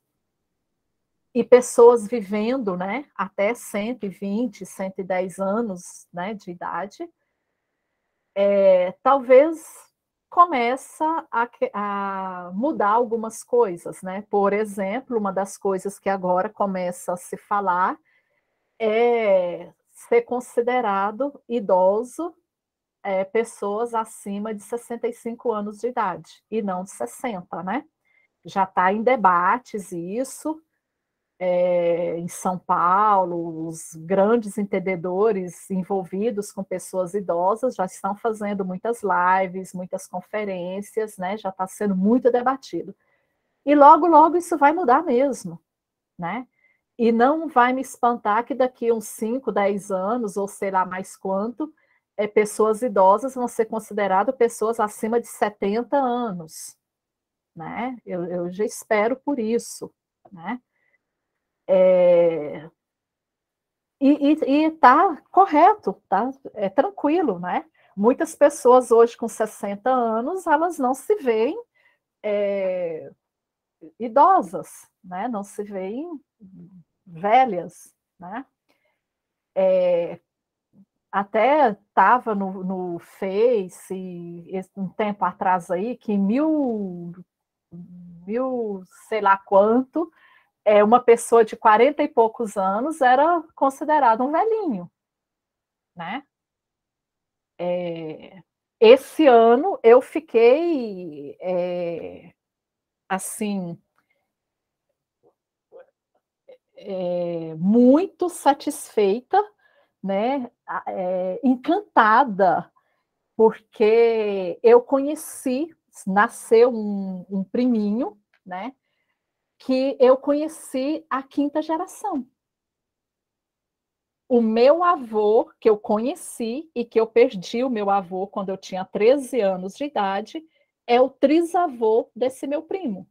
e pessoas vivendo, né, até 120, 110 anos, né, de idade, talvez começa a mudar algumas coisas, né? Por exemplo, uma das coisas que agora começa a se falar é ser considerado idoso pessoas acima de 65 anos de idade, e não 60, né? Já está em debates isso, em São Paulo, os grandes entendedores envolvidos com pessoas idosas já estão fazendo muitas lives, muitas conferências, né? Já está sendo muito debatido. E logo, logo isso vai mudar mesmo, né? E não vai me espantar que daqui uns 5, 10 anos, ou sei lá mais quanto, pessoas idosas vão ser consideradas pessoas acima de 70 anos, né? Eu já espero por isso, né? E tá correto, tá? É tranquilo, né? Muitas pessoas hoje com 60 anos, elas não se veem idosas, né? Não se veem velhas, né? Até estava no Face um tempo atrás aí que mil sei lá quanto, uma pessoa de 40 e poucos anos era considerada um velhinho, né? Esse ano eu fiquei assim muito satisfeita, né? Encantada, porque eu conheci, nasceu um priminho, né? Que eu conheci a quinta geração. O meu avô, que eu conheci e que eu perdi o meu avô quando eu tinha 13 anos de idade, é o trisavô desse meu primo,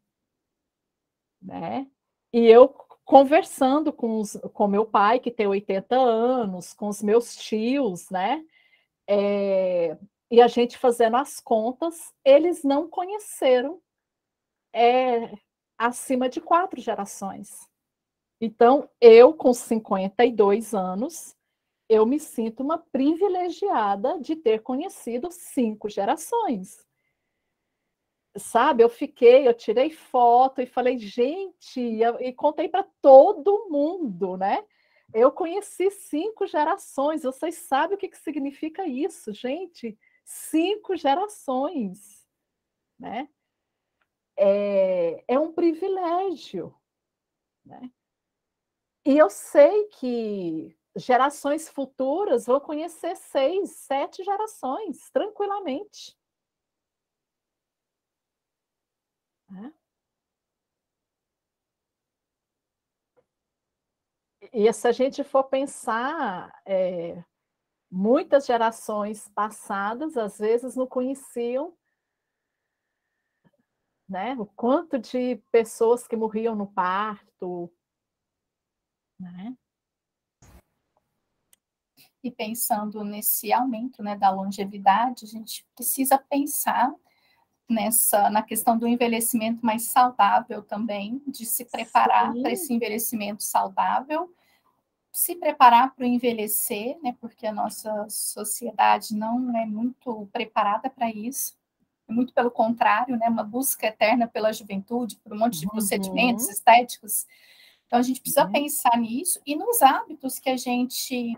né? E eu conversando com meu pai, que tem 80 anos, com os meus tios, né? E a gente fazendo as contas, eles não conheceram acima de 4 gerações. Então, eu, com 52 anos, eu me sinto uma privilegiada de ter conhecido 5 gerações. Sabe, eu tirei foto e falei, gente, e contei para todo mundo, né? Eu conheci 5 gerações, vocês sabem o que significa isso, gente? 5 gerações, né? É um privilégio, né? E eu sei que gerações futuras vão conhecer 6, 7 gerações, tranquilamente. Né? E se a gente for pensar, muitas gerações passadas, às vezes, não conheciam, né, o quanto de pessoas que morriam no parto, né? E pensando nesse aumento, né, da longevidade, a gente precisa pensar na questão do envelhecimento mais saudável também, de se preparar para esse envelhecimento saudável, se preparar para o envelhecer, né, porque a nossa sociedade não é muito preparada para isso, muito pelo contrário, né, uma busca eterna pela juventude, por um monte de procedimentos estéticos. Então, a gente precisa pensar nisso e nos hábitos que a gente...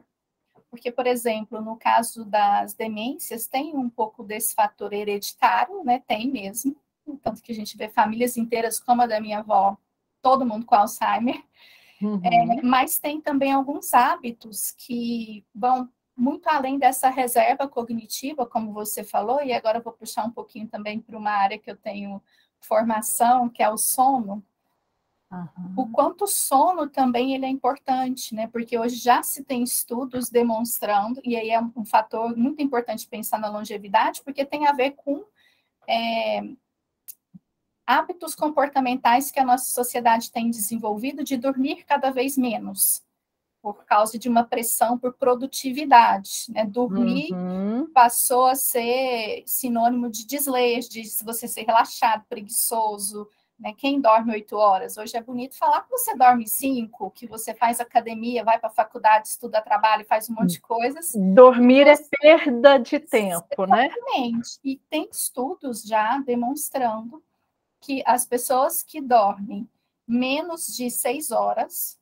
Porque, por exemplo, no caso das demências, tem um pouco desse fator hereditário, né? Tem mesmo. Tanto que a gente vê famílias inteiras, como a da minha avó, todo mundo com Alzheimer. Mas tem também alguns hábitos que vão muito além dessa reserva cognitiva, como você falou, e agora eu vou puxar um pouquinho também para uma área que eu tenho formação, que é o sono. O quanto o sono também ele é importante, né? Porque hoje já se tem estudos demonstrando, e aí é um fator muito importante pensar na longevidade, porque tem a ver com hábitos comportamentais que a nossa sociedade tem desenvolvido de dormir cada vez menos, por causa de uma pressão por produtividade, né? Dormir passou a ser sinônimo de desleixo, de você ser relaxado, preguiçoso, né? Quem dorme 8 horas? Hoje é bonito falar que você dorme 5, que você faz academia, vai para a faculdade, estuda, trabalha, faz um monte de coisas. Dormir é perda de tempo, né? Exatamente. E tem estudos já demonstrando que as pessoas que dormem menos de 6 horas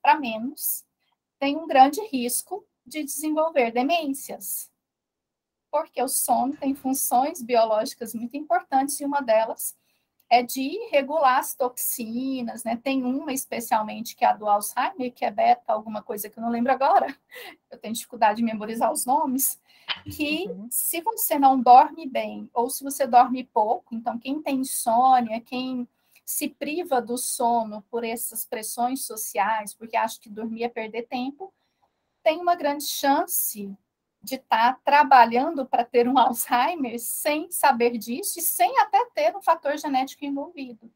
para menos, têm um grande risco de desenvolver demências. Porque o sono tem funções biológicas muito importantes, e uma delas é de regular as toxinas, né? Tem uma especialmente que é a do Alzheimer, que é beta, alguma coisa que eu não lembro agora, eu tenho dificuldade de memorizar os nomes, que se você não dorme bem, ou se você dorme pouco, então quem tem insônia, quem se priva do sono por essas pressões sociais, porque acha que dormir é perder tempo, tem uma grande chance de estar trabalhando para ter um Alzheimer sem saber disso e sem até ter um fator genético envolvido.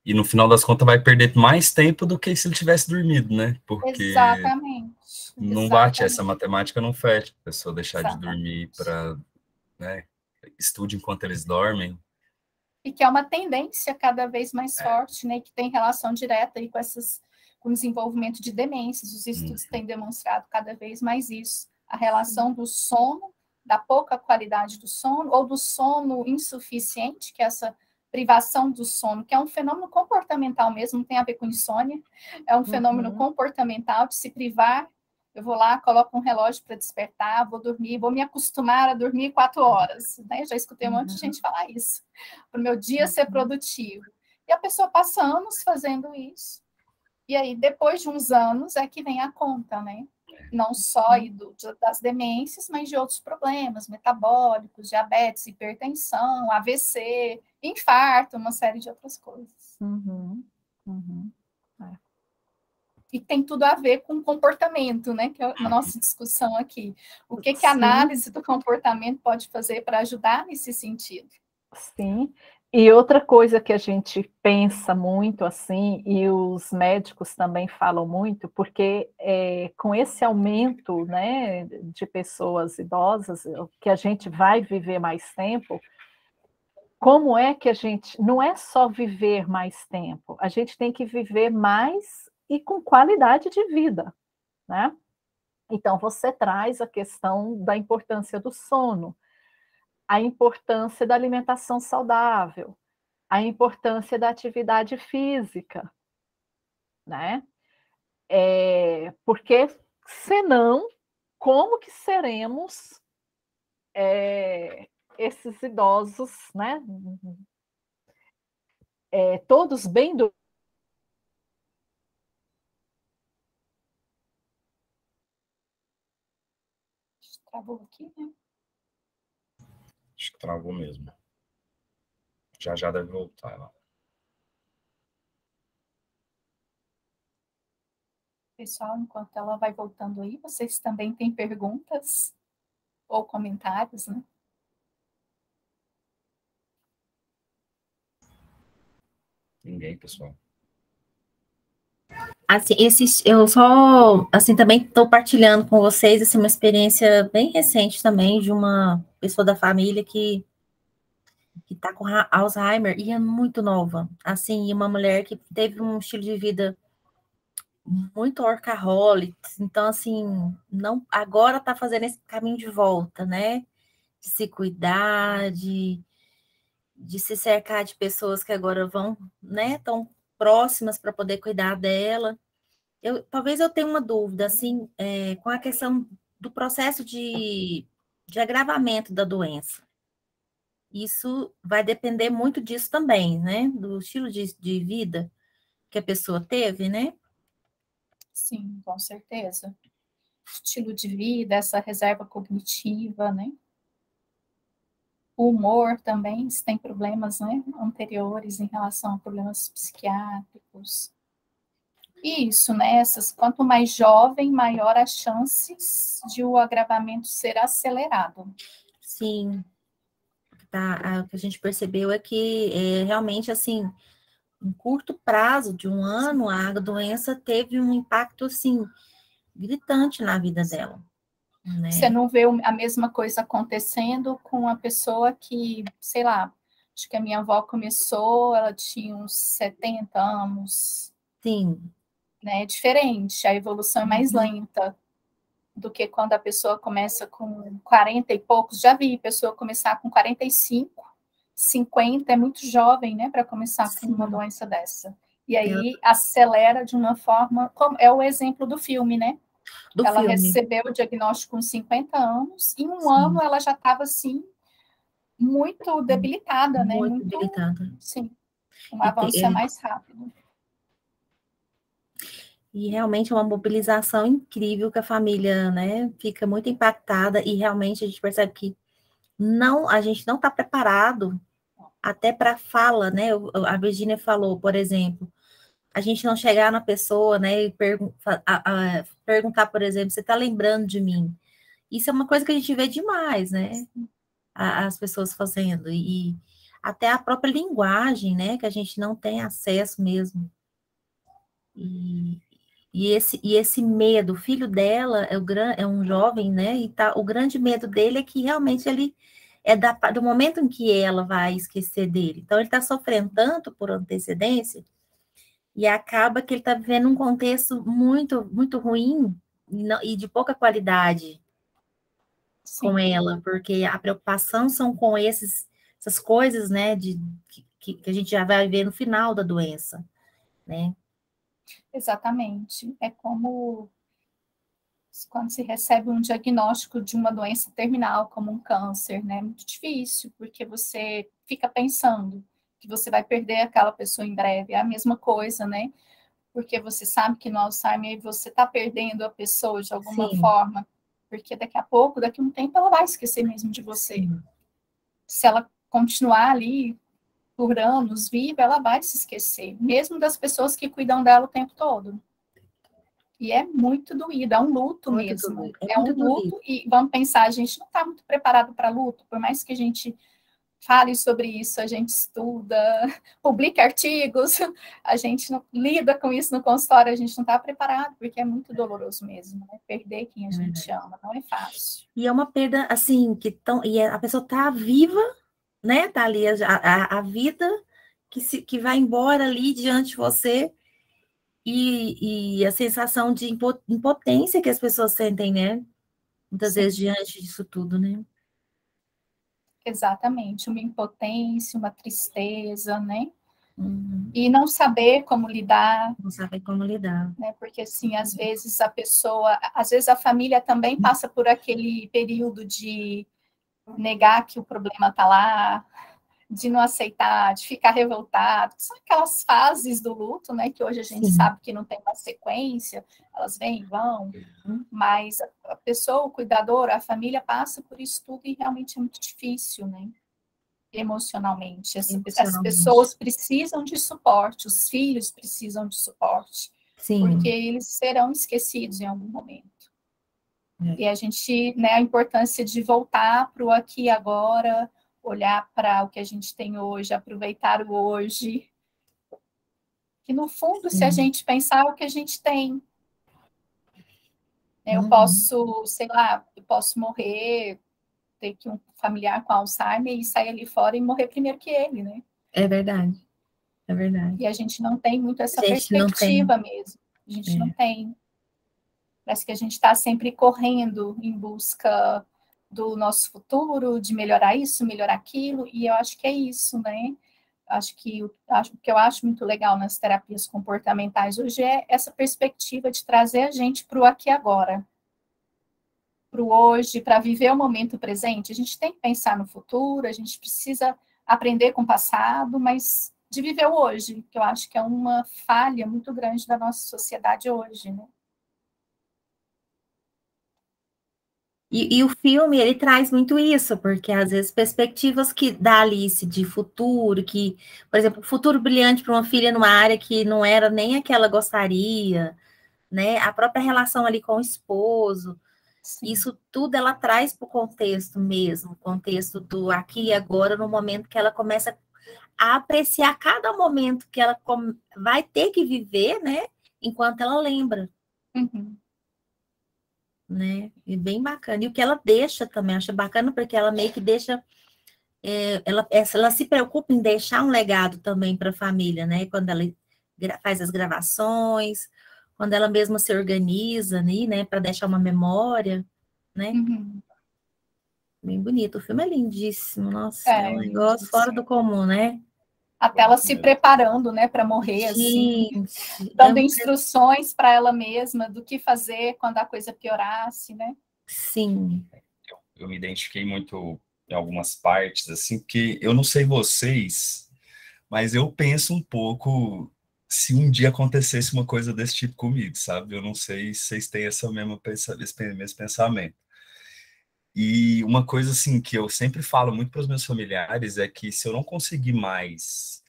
E no final das contas vai perder mais tempo do que se ele tivesse dormido, né? Porque Exatamente. Não bate, essa matemática não fecha. A pessoa deixar de dormir para, né, estude enquanto eles dormem. E que é uma tendência cada vez mais forte, né? Que tem relação direta aí com o desenvolvimento de demências. Os estudos têm demonstrado cada vez mais isso. A relação do sono, da pouca qualidade do sono, ou do sono insuficiente, que é essa privação do sono, que é um fenômeno comportamental mesmo, não tem a ver com insônia, é um fenômeno comportamental de se privar. Eu vou lá, coloco um relógio para despertar, vou dormir, vou me acostumar a dormir 4 horas. Né? Já escutei um monte de gente falar isso, para o meu dia ser produtivo. E a pessoa passa anos fazendo isso. E aí, depois de uns anos, é que vem a conta, né? Não só das demências, mas de outros problemas metabólicos, diabetes, hipertensão, AVC, infarto, uma série de outras coisas. E tem tudo a ver com comportamento, né? Que é a nossa discussão aqui. O que a análise do comportamento pode fazer para ajudar nesse sentido? Sim. E outra coisa que a gente pensa muito assim, e os médicos também falam muito, porque com esse aumento, né, de pessoas idosas, que a gente vai viver mais tempo, como é que a gente, não é só viver mais tempo, a gente tem que viver mais e com qualidade de vida, né? Então, você traz a questão da importância do sono, a importância da alimentação saudável, a importância da atividade física, né? Porque, senão, como que seremos esses idosos, né? Todos bem do... Travou aqui, né? Acho que travou mesmo. Já deve voltar lá. Pessoal, enquanto ela vai voltando aí, vocês também têm perguntas ou comentários, né? Ninguém, pessoal. Assim, eu só, assim, também estou partilhando com vocês, assim, uma experiência bem recente também de uma pessoa da família que está com Alzheimer e é muito nova, assim, e uma mulher que teve um estilo de vida muito workaholic, então, assim, não, agora está fazendo esse caminho de volta, né, de se cuidar, de se cercar de pessoas que agora vão, né, tão próximas para poder cuidar dela. Talvez eu tenha uma dúvida, assim, com a questão do processo de agravamento da doença. Isso vai depender muito disso também, né? Do estilo de vida que a pessoa teve, né? Sim, com certeza. Estilo de vida, essa reserva cognitiva, né? O humor também, se tem problemas, né, anteriores em relação a problemas psiquiátricos. Isso, né? Quanto mais jovem, maior as chances de o agravamento ser acelerado. Sim. Tá, o que a gente percebeu é que realmente, assim, em curto prazo, de 1 ano, a doença teve um impacto, assim, gritante na vida dela. Né? Você não vê a mesma coisa acontecendo com a pessoa que, sei lá, acho que a minha avó começou, ela tinha uns 70 anos. Sim. Né? É diferente, a evolução é mais lenta do que quando a pessoa começa com 40 e poucos. Já vi pessoa começar com 45, 50, é muito jovem, né, para começar com uma doença dessa. E aí acelera de uma forma, como é o exemplo do filme, né? Ela recebeu o diagnóstico com 50 anos, e em 1 ano ela já estava, assim, muito debilitada, né? Muito debilitada. Sim. Um avanço é mais rápido. E realmente é uma mobilização incrível que a família, né, fica muito impactada e realmente a gente percebe que a gente não está preparado até para fala, né? A Virginia falou, por exemplo, a gente não chegar na pessoa, né, e perguntar, por exemplo, você está lembrando de mim? Isso é uma coisa que a gente vê demais, né? As pessoas fazendo e até a própria linguagem, né, que a gente não tem acesso mesmo. E esse medo, o filho dela é um jovem, né? E o grande medo dele é que realmente ele é do momento em que ela vai esquecer dele. Então, ele está sofrendo tanto por antecedência e acaba que ele está vivendo um contexto muito, muito ruim e de pouca qualidade. Sim. Com ela, porque a preocupação são com essas coisas, né? Que a gente já vai ver no final da doença, né? Exatamente. É como quando se recebe um diagnóstico de uma doença terminal, como um câncer, né? É muito difícil, porque você fica pensando que você vai perder aquela pessoa em breve. É a mesma coisa, né? Porque você sabe que no Alzheimer você está perdendo a pessoa de alguma Sim. forma, porque daqui a pouco, daqui a um tempo, ela vai esquecer mesmo de você. Sim. Se ela continuar ali por anos viva, ela vai se esquecer, mesmo das pessoas que cuidam dela o tempo todo. E é muito doído, é um luto muito mesmo. Doído. É um luto, e vamos pensar, a gente não está muito preparado para luto, por mais que a gente fale sobre isso, a gente estuda, publica artigos, a gente não lida com isso no consultório, a gente não está preparado, porque é muito doloroso mesmo, né? Perder quem a gente ama, não é fácil. E é uma perda, assim, a pessoa está viva, né? Tá ali a vida que vai embora ali diante de você, e a sensação de impotência que as pessoas sentem, né? Muitas vezes diante disso tudo, né? Exatamente, uma impotência, uma tristeza, né? Uhum. E não saber como lidar. Não saber como lidar. Né? Porque, assim, às vezes a família também passa por aquele período de negar que o problema está lá, de não aceitar, de ficar revoltado. São aquelas fases do luto, né? Que hoje a gente sabe que não tem uma sequência, elas vêm e vão, mas a pessoa, o cuidador, a família passa por isso tudo e realmente é muito difícil, né? Emocionalmente. As pessoas precisam de suporte, os filhos precisam de suporte, porque eles serão esquecidos em algum momento. E a gente, né, a importância de voltar para o aqui e agora, olhar para o que a gente tem hoje, aproveitar o hoje. Que, no fundo, se a gente pensar o que a gente tem, né, eu posso, sei lá, eu posso morrer, ter que um familiar com Alzheimer e sair ali fora e morrer primeiro que ele, né? É verdade. É verdade. E a gente não tem muito essa perspectiva mesmo. A gente não tem. Parece que a gente está sempre correndo em busca do nosso futuro, de melhorar isso, melhorar aquilo, e eu acho que é isso, né? O que eu acho muito legal nas terapias comportamentais hoje é essa perspectiva de trazer a gente para o aqui e agora, para o hoje, para viver o momento presente. A gente tem que pensar no futuro, a gente precisa aprender com o passado, mas de viver o hoje, que eu acho que é uma falha muito grande da nossa sociedade hoje, né? E o filme, ele traz muito isso, porque às vezes perspectivas que da Alice de futuro, que, por exemplo, futuro brilhante para uma filha numa área que não era nem a que ela gostaria, né? A própria relação ali com o esposo, isso tudo ela traz para o contexto mesmo, contexto do aqui e agora, no momento que ela começa a apreciar cada momento que ela vai ter que viver, né? Enquanto ela lembra. Né? E bem bacana. E o que ela deixa também, acho bacana, porque ela meio que deixa, ela se preocupa em deixar um legado também para a família, né? Quando ela faz as gravações, quando ela mesma se organiza, né? Para deixar uma memória, né? Bem bonito. O filme é lindíssimo, nossa, é um negócio fora do comum, né? Até ela se preparando, né, para morrer, assim, dando instruções para ela mesma do que fazer quando a coisa piorasse, né? Sim. Eu me identifiquei muito em algumas partes, assim, porque eu não sei vocês, Mas eu penso um pouco se um dia acontecesse uma coisa desse tipo comigo, sabe? Eu não sei se vocês têm esse mesmo pensamento. E uma coisa assim que eu sempre falo muito para os meus familiares é que se eu não conseguir mais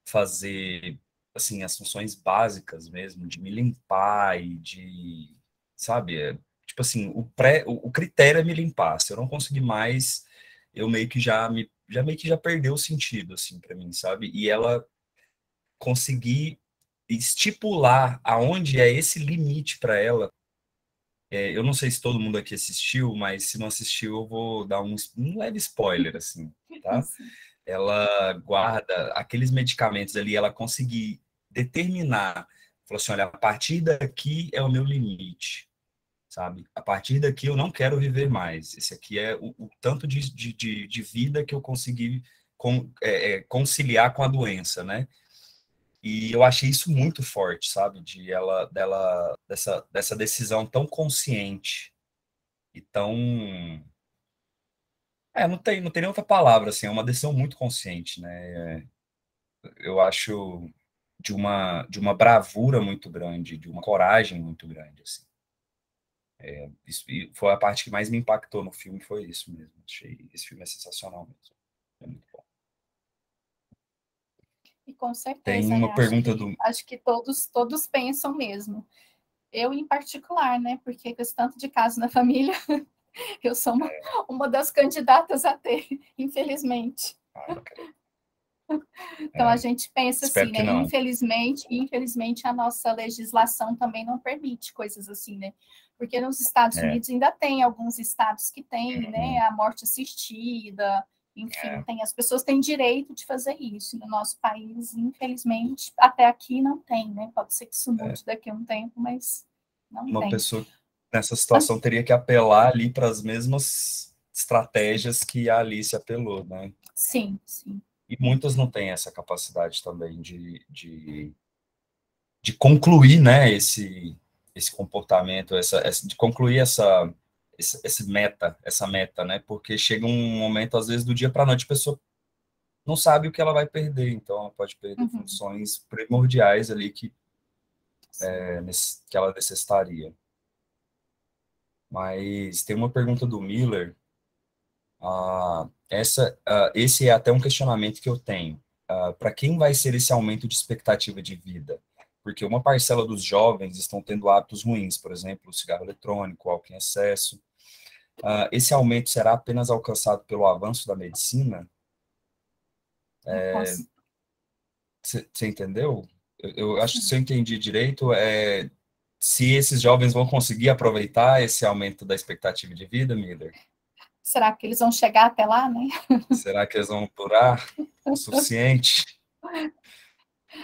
fazer assim as funções básicas mesmo, de me limpar e de, sabe, tipo assim, o critério é me limpar. Se eu não conseguir mais, eu meio que já meio que já perdeu o sentido assim para mim, sabe? E ela conseguir estipular aonde é esse limite para ela. Eu não sei se todo mundo aqui assistiu, mas se não assistiu, eu vou dar um leve spoiler, assim, tá? Ela guarda aqueles medicamentos ali, ela conseguir determinar, falou assim, olha, a partir daqui é o meu limite, sabe? A partir daqui eu não quero viver mais. Esse aqui é o tanto de vida que eu consegui conciliar com a doença, né? E eu achei isso muito forte, sabe? Dessa decisão tão consciente e tão. Não tem nem outra palavra, assim, é uma decisão muito consciente, né? Eu acho de uma bravura muito grande, de uma coragem muito grande, assim. Isso, e foi a parte que mais me impactou no filme, foi isso mesmo. Achei esse filme é sensacional mesmo. É muito bom. E com Tem certeza, né? uma pergunta do. Acho que todos pensam mesmo. Eu, em particular, né? Porque com esse tanto de caso na família, eu sou uma das candidatas a ter, infelizmente. Não creio. Então, a gente pensa Espero assim, que né? não. Infelizmente, a nossa legislação também não permite coisas assim, né? Porque nos Estados Unidos ainda tem alguns estados que têm, né? A morte assistida, enfim, as pessoas têm direito de fazer isso. E no nosso país, infelizmente, até aqui não tem, né? Pode ser que isso mude daqui a um tempo, mas não Uma tem. pessoa nessa situação teria que apelar ali para as mesmas estratégias que a Alice apelou, né? Sim, sim. E muitas não têm essa capacidade também de concluir, né, esse comportamento, de concluir essa meta, né? Porque chega um momento, às vezes, do dia para a noite, a pessoa não sabe o que ela vai perder, então ela pode perder funções primordiais ali que ela necessitaria. Mas tem uma pergunta do Miller. Esse é até um questionamento que eu tenho. Para quem vai ser esse aumento de expectativa de vida? Porque uma parcela dos jovens estão tendo hábitos ruins, por exemplo, o cigarro eletrônico, o álcool em excesso. Esse aumento será apenas alcançado pelo avanço da medicina? Você entendeu? Eu acho que se eu entendi direito, se esses jovens vão conseguir aproveitar esse aumento da expectativa de vida, Miller? Será que eles vão chegar até lá, né? Será que eles vão durar o suficiente?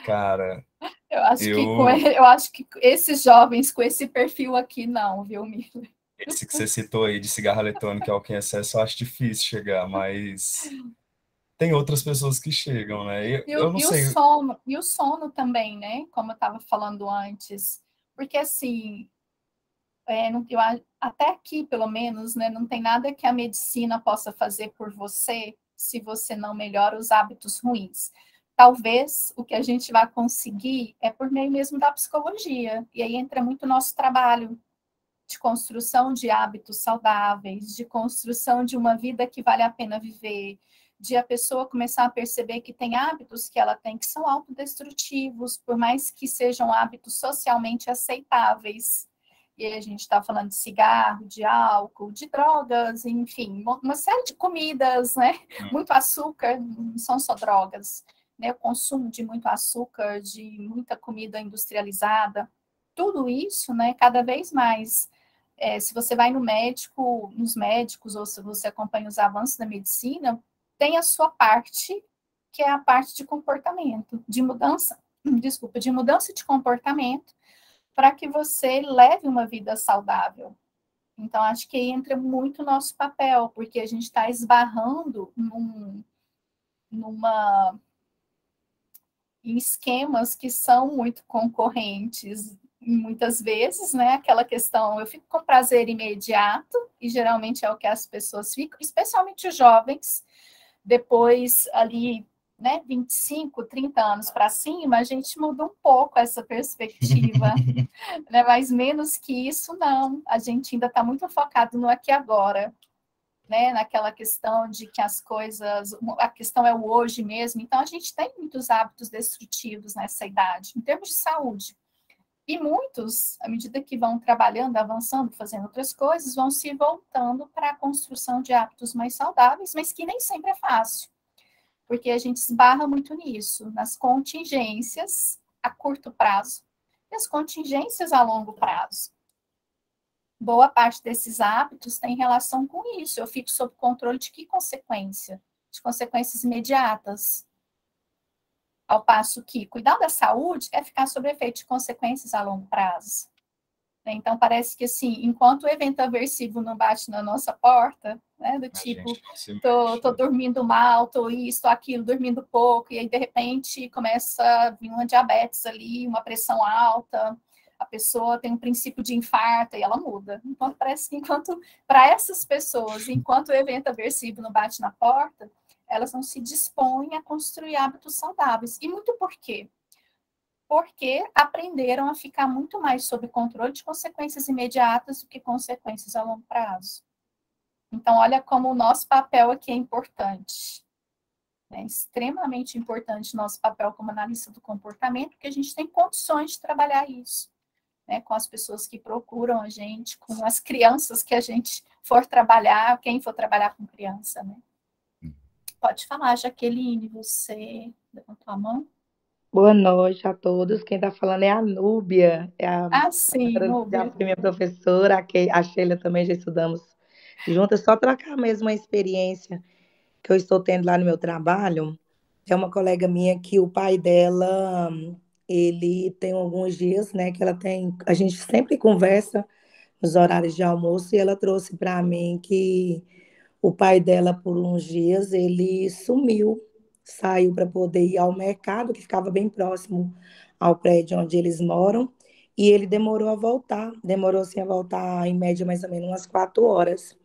Cara, eu acho que esses jovens com esse perfil aqui não, viu, Miller? Esse que você citou aí de cigarro eletrônico e álcool em excesso, eu acho difícil chegar, mas tem outras pessoas que chegam, né? Eu não sei. E o sono também, né? Como eu estava falando antes. Porque, assim, até aqui, pelo menos, né, não tem nada que a medicina possa fazer por você se você não melhora os hábitos ruins. Talvez o que a gente vai conseguir é por meio mesmo da psicologia. E aí entra muito o nosso trabalho de construção de hábitos saudáveis, de construção de uma vida que vale a pena viver, de a pessoa começar a perceber que tem hábitos que ela tem que são autodestrutivos, por mais que sejam hábitos socialmente aceitáveis. E aí a gente está falando de cigarro, de álcool, de drogas, enfim, uma série de comidas, né? Muito açúcar, não são só drogas, né? O consumo de muito açúcar, de muita comida industrializada, tudo isso, né? Cada vez mais. Se você vai nos médicos, ou se você acompanha os avanços da medicina, tem a sua parte, que é a parte de comportamento, de mudança de comportamento, para que você leve uma vida saudável. Então, acho que aí entra muito o nosso papel, porque a gente está esbarrando em esquemas que são muito concorrentes, muitas vezes, né? Aquela questão, eu fico com prazer imediato, e geralmente é o que as pessoas ficam, especialmente os jovens, depois ali né, 25, 30 anos para cima, a gente muda um pouco essa perspectiva, né? Mas menos que isso, não. A gente ainda está muito focado no aqui e agora, né? Naquela questão de que as coisas, a questão é o hoje mesmo. Então, a gente tem muitos hábitos destrutivos nessa idade, em termos de saúde. E muitos, à medida que vão trabalhando, avançando, fazendo outras coisas, vão se voltando para a construção de hábitos mais saudáveis, mas que nem sempre é fácil, porque a gente esbarra muito nisso, nas contingências a curto prazo e as contingências a longo prazo. Boa parte desses hábitos tem relação com isso. Eu fico sob controle de que consequência? De consequências imediatas. Ao passo que cuidar da saúde é ficar sob efeito de consequências a longo prazo. Então, parece que, assim, enquanto o evento aversivo não bate na nossa porta, né, do tipo, tô dormindo mal, tô isso, tô aquilo, dormindo pouco, e aí, de repente, começa a vir uma diabetes ali, uma pressão alta, a pessoa tem um princípio de infarto e ela muda. Então, parece que para essas pessoas, enquanto o evento aversivo não bate na porta, elas não se dispõem a construir hábitos saudáveis. E muito por quê? Porque aprenderam a ficar muito mais sob controle de consequências imediatas do que consequências a longo prazo. Então, olha como o nosso papel aqui é importante. É extremamente importante o nosso papel como analista do comportamento, porque a gente tem condições de trabalhar isso, né, com as pessoas que procuram a gente, com as crianças que a gente for trabalhar, quem for trabalhar com criança, né? Pode falar, Jaqueline, você levantou a mão? Boa noite a todos. Quem está falando é a Núbia. Sim, Núbia. Já foi minha professora, a Sheila também já estudamos juntas. Só trocar mesmo a experiência que eu estou tendo lá no meu trabalho. É uma colega minha que o pai dela, ele tem alguns dias, né, que ela tem. A gente sempre conversa nos horários de almoço e ela trouxe para mim que o pai dela, por uns dias, ele sumiu, saiu para poder ir ao mercado, que ficava bem próximo ao prédio onde eles moram, e ele demorou a voltar, demorou assim a voltar em média mais ou menos umas 4 horas.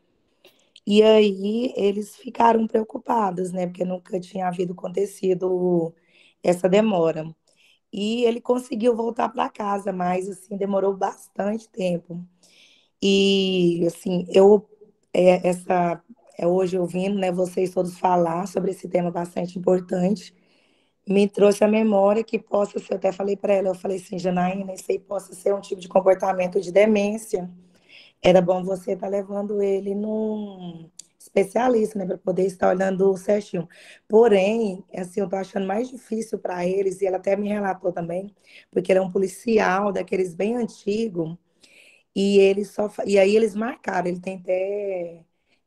E aí eles ficaram preocupados, né, porque nunca tinha havido acontecido essa demora. E ele conseguiu voltar para casa, mas assim demorou bastante tempo. E assim, essa hoje ouvindo, né, vocês todos falar sobre esse tema bastante importante, me trouxe à memória que possa ser, eu até falei para ela, eu falei assim, Janaína, isso aí possa ser um tipo de comportamento de demência. Era bom você estar levando ele num especialista, né, para poder estar olhando certinho. Porém, assim, eu tô achando mais difícil para eles, e ela até me relatou também, porque ele é um policial daqueles bem antigos, e e aí eles marcaram,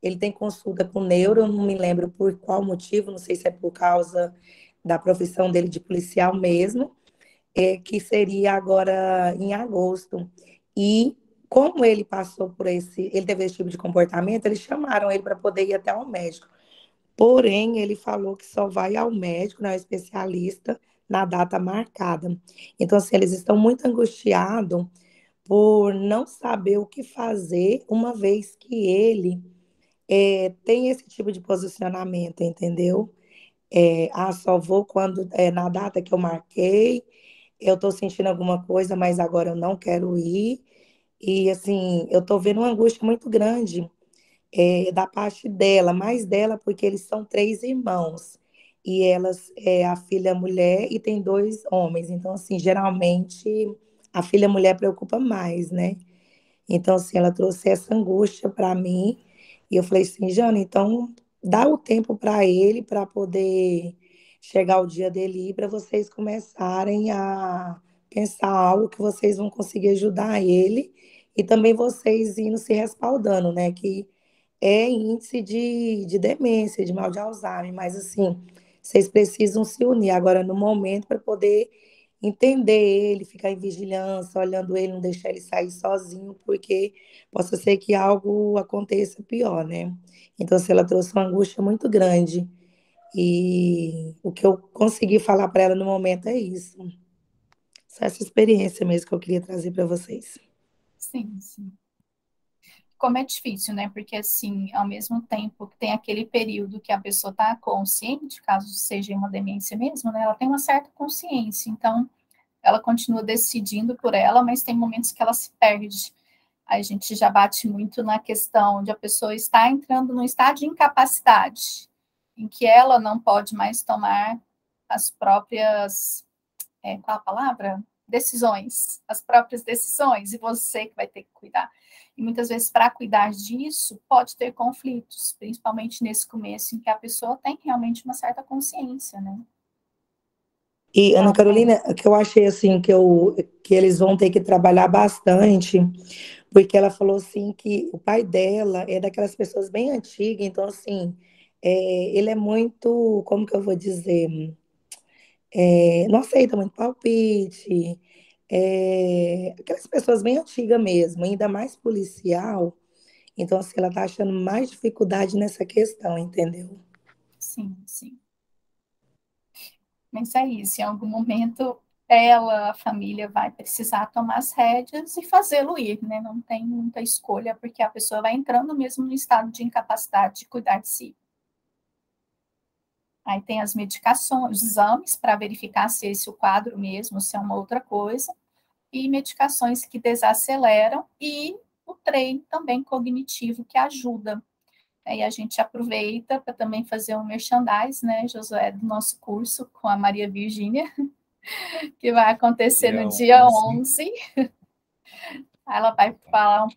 ele tem consulta com neuro, eu não me lembro por qual motivo, não sei se é por causa da profissão dele de policial mesmo, que seria agora em agosto. E como ele passou por ele teve esse tipo de comportamento, eles chamaram ele para poder ir até ao médico. Porém, ele falou que só vai ao médico, não é especialista, na data marcada. Então, assim, eles estão muito angustiados por não saber o que fazer, uma vez que ele tem esse tipo de posicionamento, entendeu? Só vou quando na data que eu marquei, eu estou sentindo alguma coisa, mas agora eu não quero ir. E assim, eu estou vendo uma angústia muito grande da parte dela, mais dela, porque eles são 3 irmãos. E elas é a filha mulher e tem 2 homens. Então, assim, geralmente a filha mulher preocupa mais, né? Então, assim, ela trouxe essa angústia para mim. E eu falei assim, Jana, então dá o tempo para ele, para poder chegar o dia dele ir, para vocês começarem a pensar algo que vocês vão conseguir ajudar ele. E também vocês indo se respaldando, né? Que é índice de demência, de mal de Alzheimer. Mas, assim, vocês precisam se unir agora no momento para poder entender ele, ficar em vigilância, olhando ele, não deixar ele sair sozinho, porque possa ser que algo aconteça pior, né? Então, se ela trouxe uma angústia muito grande, e o que eu consegui falar para ela no momento é isso. Só essa experiência mesmo que eu queria trazer para vocês. Sim, sim. como é difícil, né? Porque, assim, ao mesmo tempo que tem aquele período que a pessoa está consciente, caso seja uma demência mesmo, né? Ela tem uma certa consciência, então ela continua decidindo por ela, mas tem momentos que ela se perde. Aí a gente já bate muito na questão de a pessoa estar entrando num estado de incapacidade, em que ela não pode mais tomar as próprias, qual a palavra? Decisões, as próprias decisões, e você que vai ter que cuidar. E muitas vezes, para cuidar disso, pode ter conflitos, principalmente nesse começo, em que a pessoa tem realmente uma certa consciência, né? E, Ana Carolina, o que eu achei assim que eles vão ter que trabalhar bastante, porque ela falou assim que o pai dela é daquelas pessoas bem antigas, então assim, ele é muito, como que eu vou dizer, não aceita muito palpite, aquelas pessoas bem antigas mesmo, ainda mais policial, então assim, ela tá achando mais dificuldade nessa questão, entendeu? Sim, sim. Mas é isso, em algum momento ela, a família, vai precisar tomar as rédeas e fazê-lo ir, né? Não tem muita escolha, porque a pessoa vai entrando mesmo no estado de incapacidade de cuidar de si. Aí tem as medicações, os exames para verificar se esse é o quadro mesmo, se é uma outra coisa, e medicações que desaceleram, e o treino também cognitivo que ajuda. Aí a gente aproveita para também fazer um merchandise, né, Josué, do nosso curso com a Maria Virgínia, que vai acontecer no dia 11. Ela vai falar um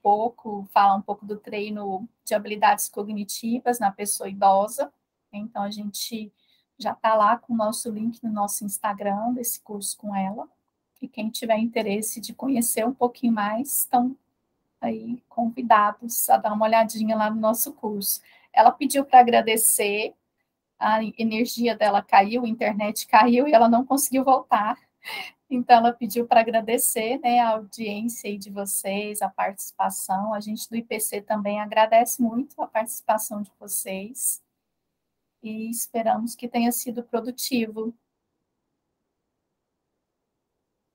pouco do treino de habilidades cognitivas na pessoa idosa. Então, a gente já está lá com o nosso link no nosso Instagram desse curso com ela. E quem tiver interesse de conhecer um pouquinho mais, estão aí convidados a dar uma olhadinha lá no nosso curso. Ela pediu para agradecer, a energia dela caiu, a internet caiu e ela não conseguiu voltar. Então, ela pediu para agradecer, né, a audiência aí de vocês, a participação. A gente do IPC também agradece muito a participação de vocês e esperamos que tenha sido produtivo.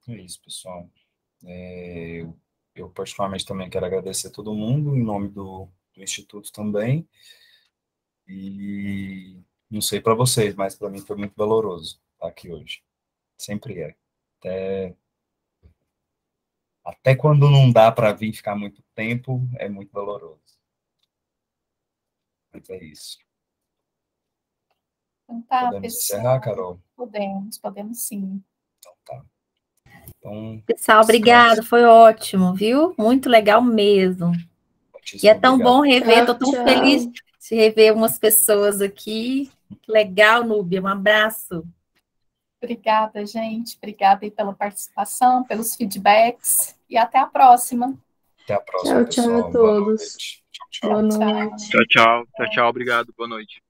É isso, pessoal. Eu particularmente também quero agradecer a todo mundo, em nome do Instituto também. E não sei para vocês, mas para mim foi muito valoroso estar aqui hoje. Sempre é. Até quando não dá para vir ficar muito tempo, é muito valoroso. Mas é isso. Então tá, Podemos pessoal. encerrar, Carol? Podemos sim. Então tá. Então, pessoal, obrigado, foi ótimo, viu? Muito legal mesmo. E é tão bom rever, estou tão feliz de rever umas pessoas aqui. Legal, Núbia, um abraço. Obrigada, gente. Obrigada aí pela participação, pelos feedbacks. E até a próxima. Até a próxima, pessoal. Tchau a todos. Boa noite. Tchau, tchau. Boa noite. Tchau, tchau. Tchau, tchau. Obrigado. Boa noite.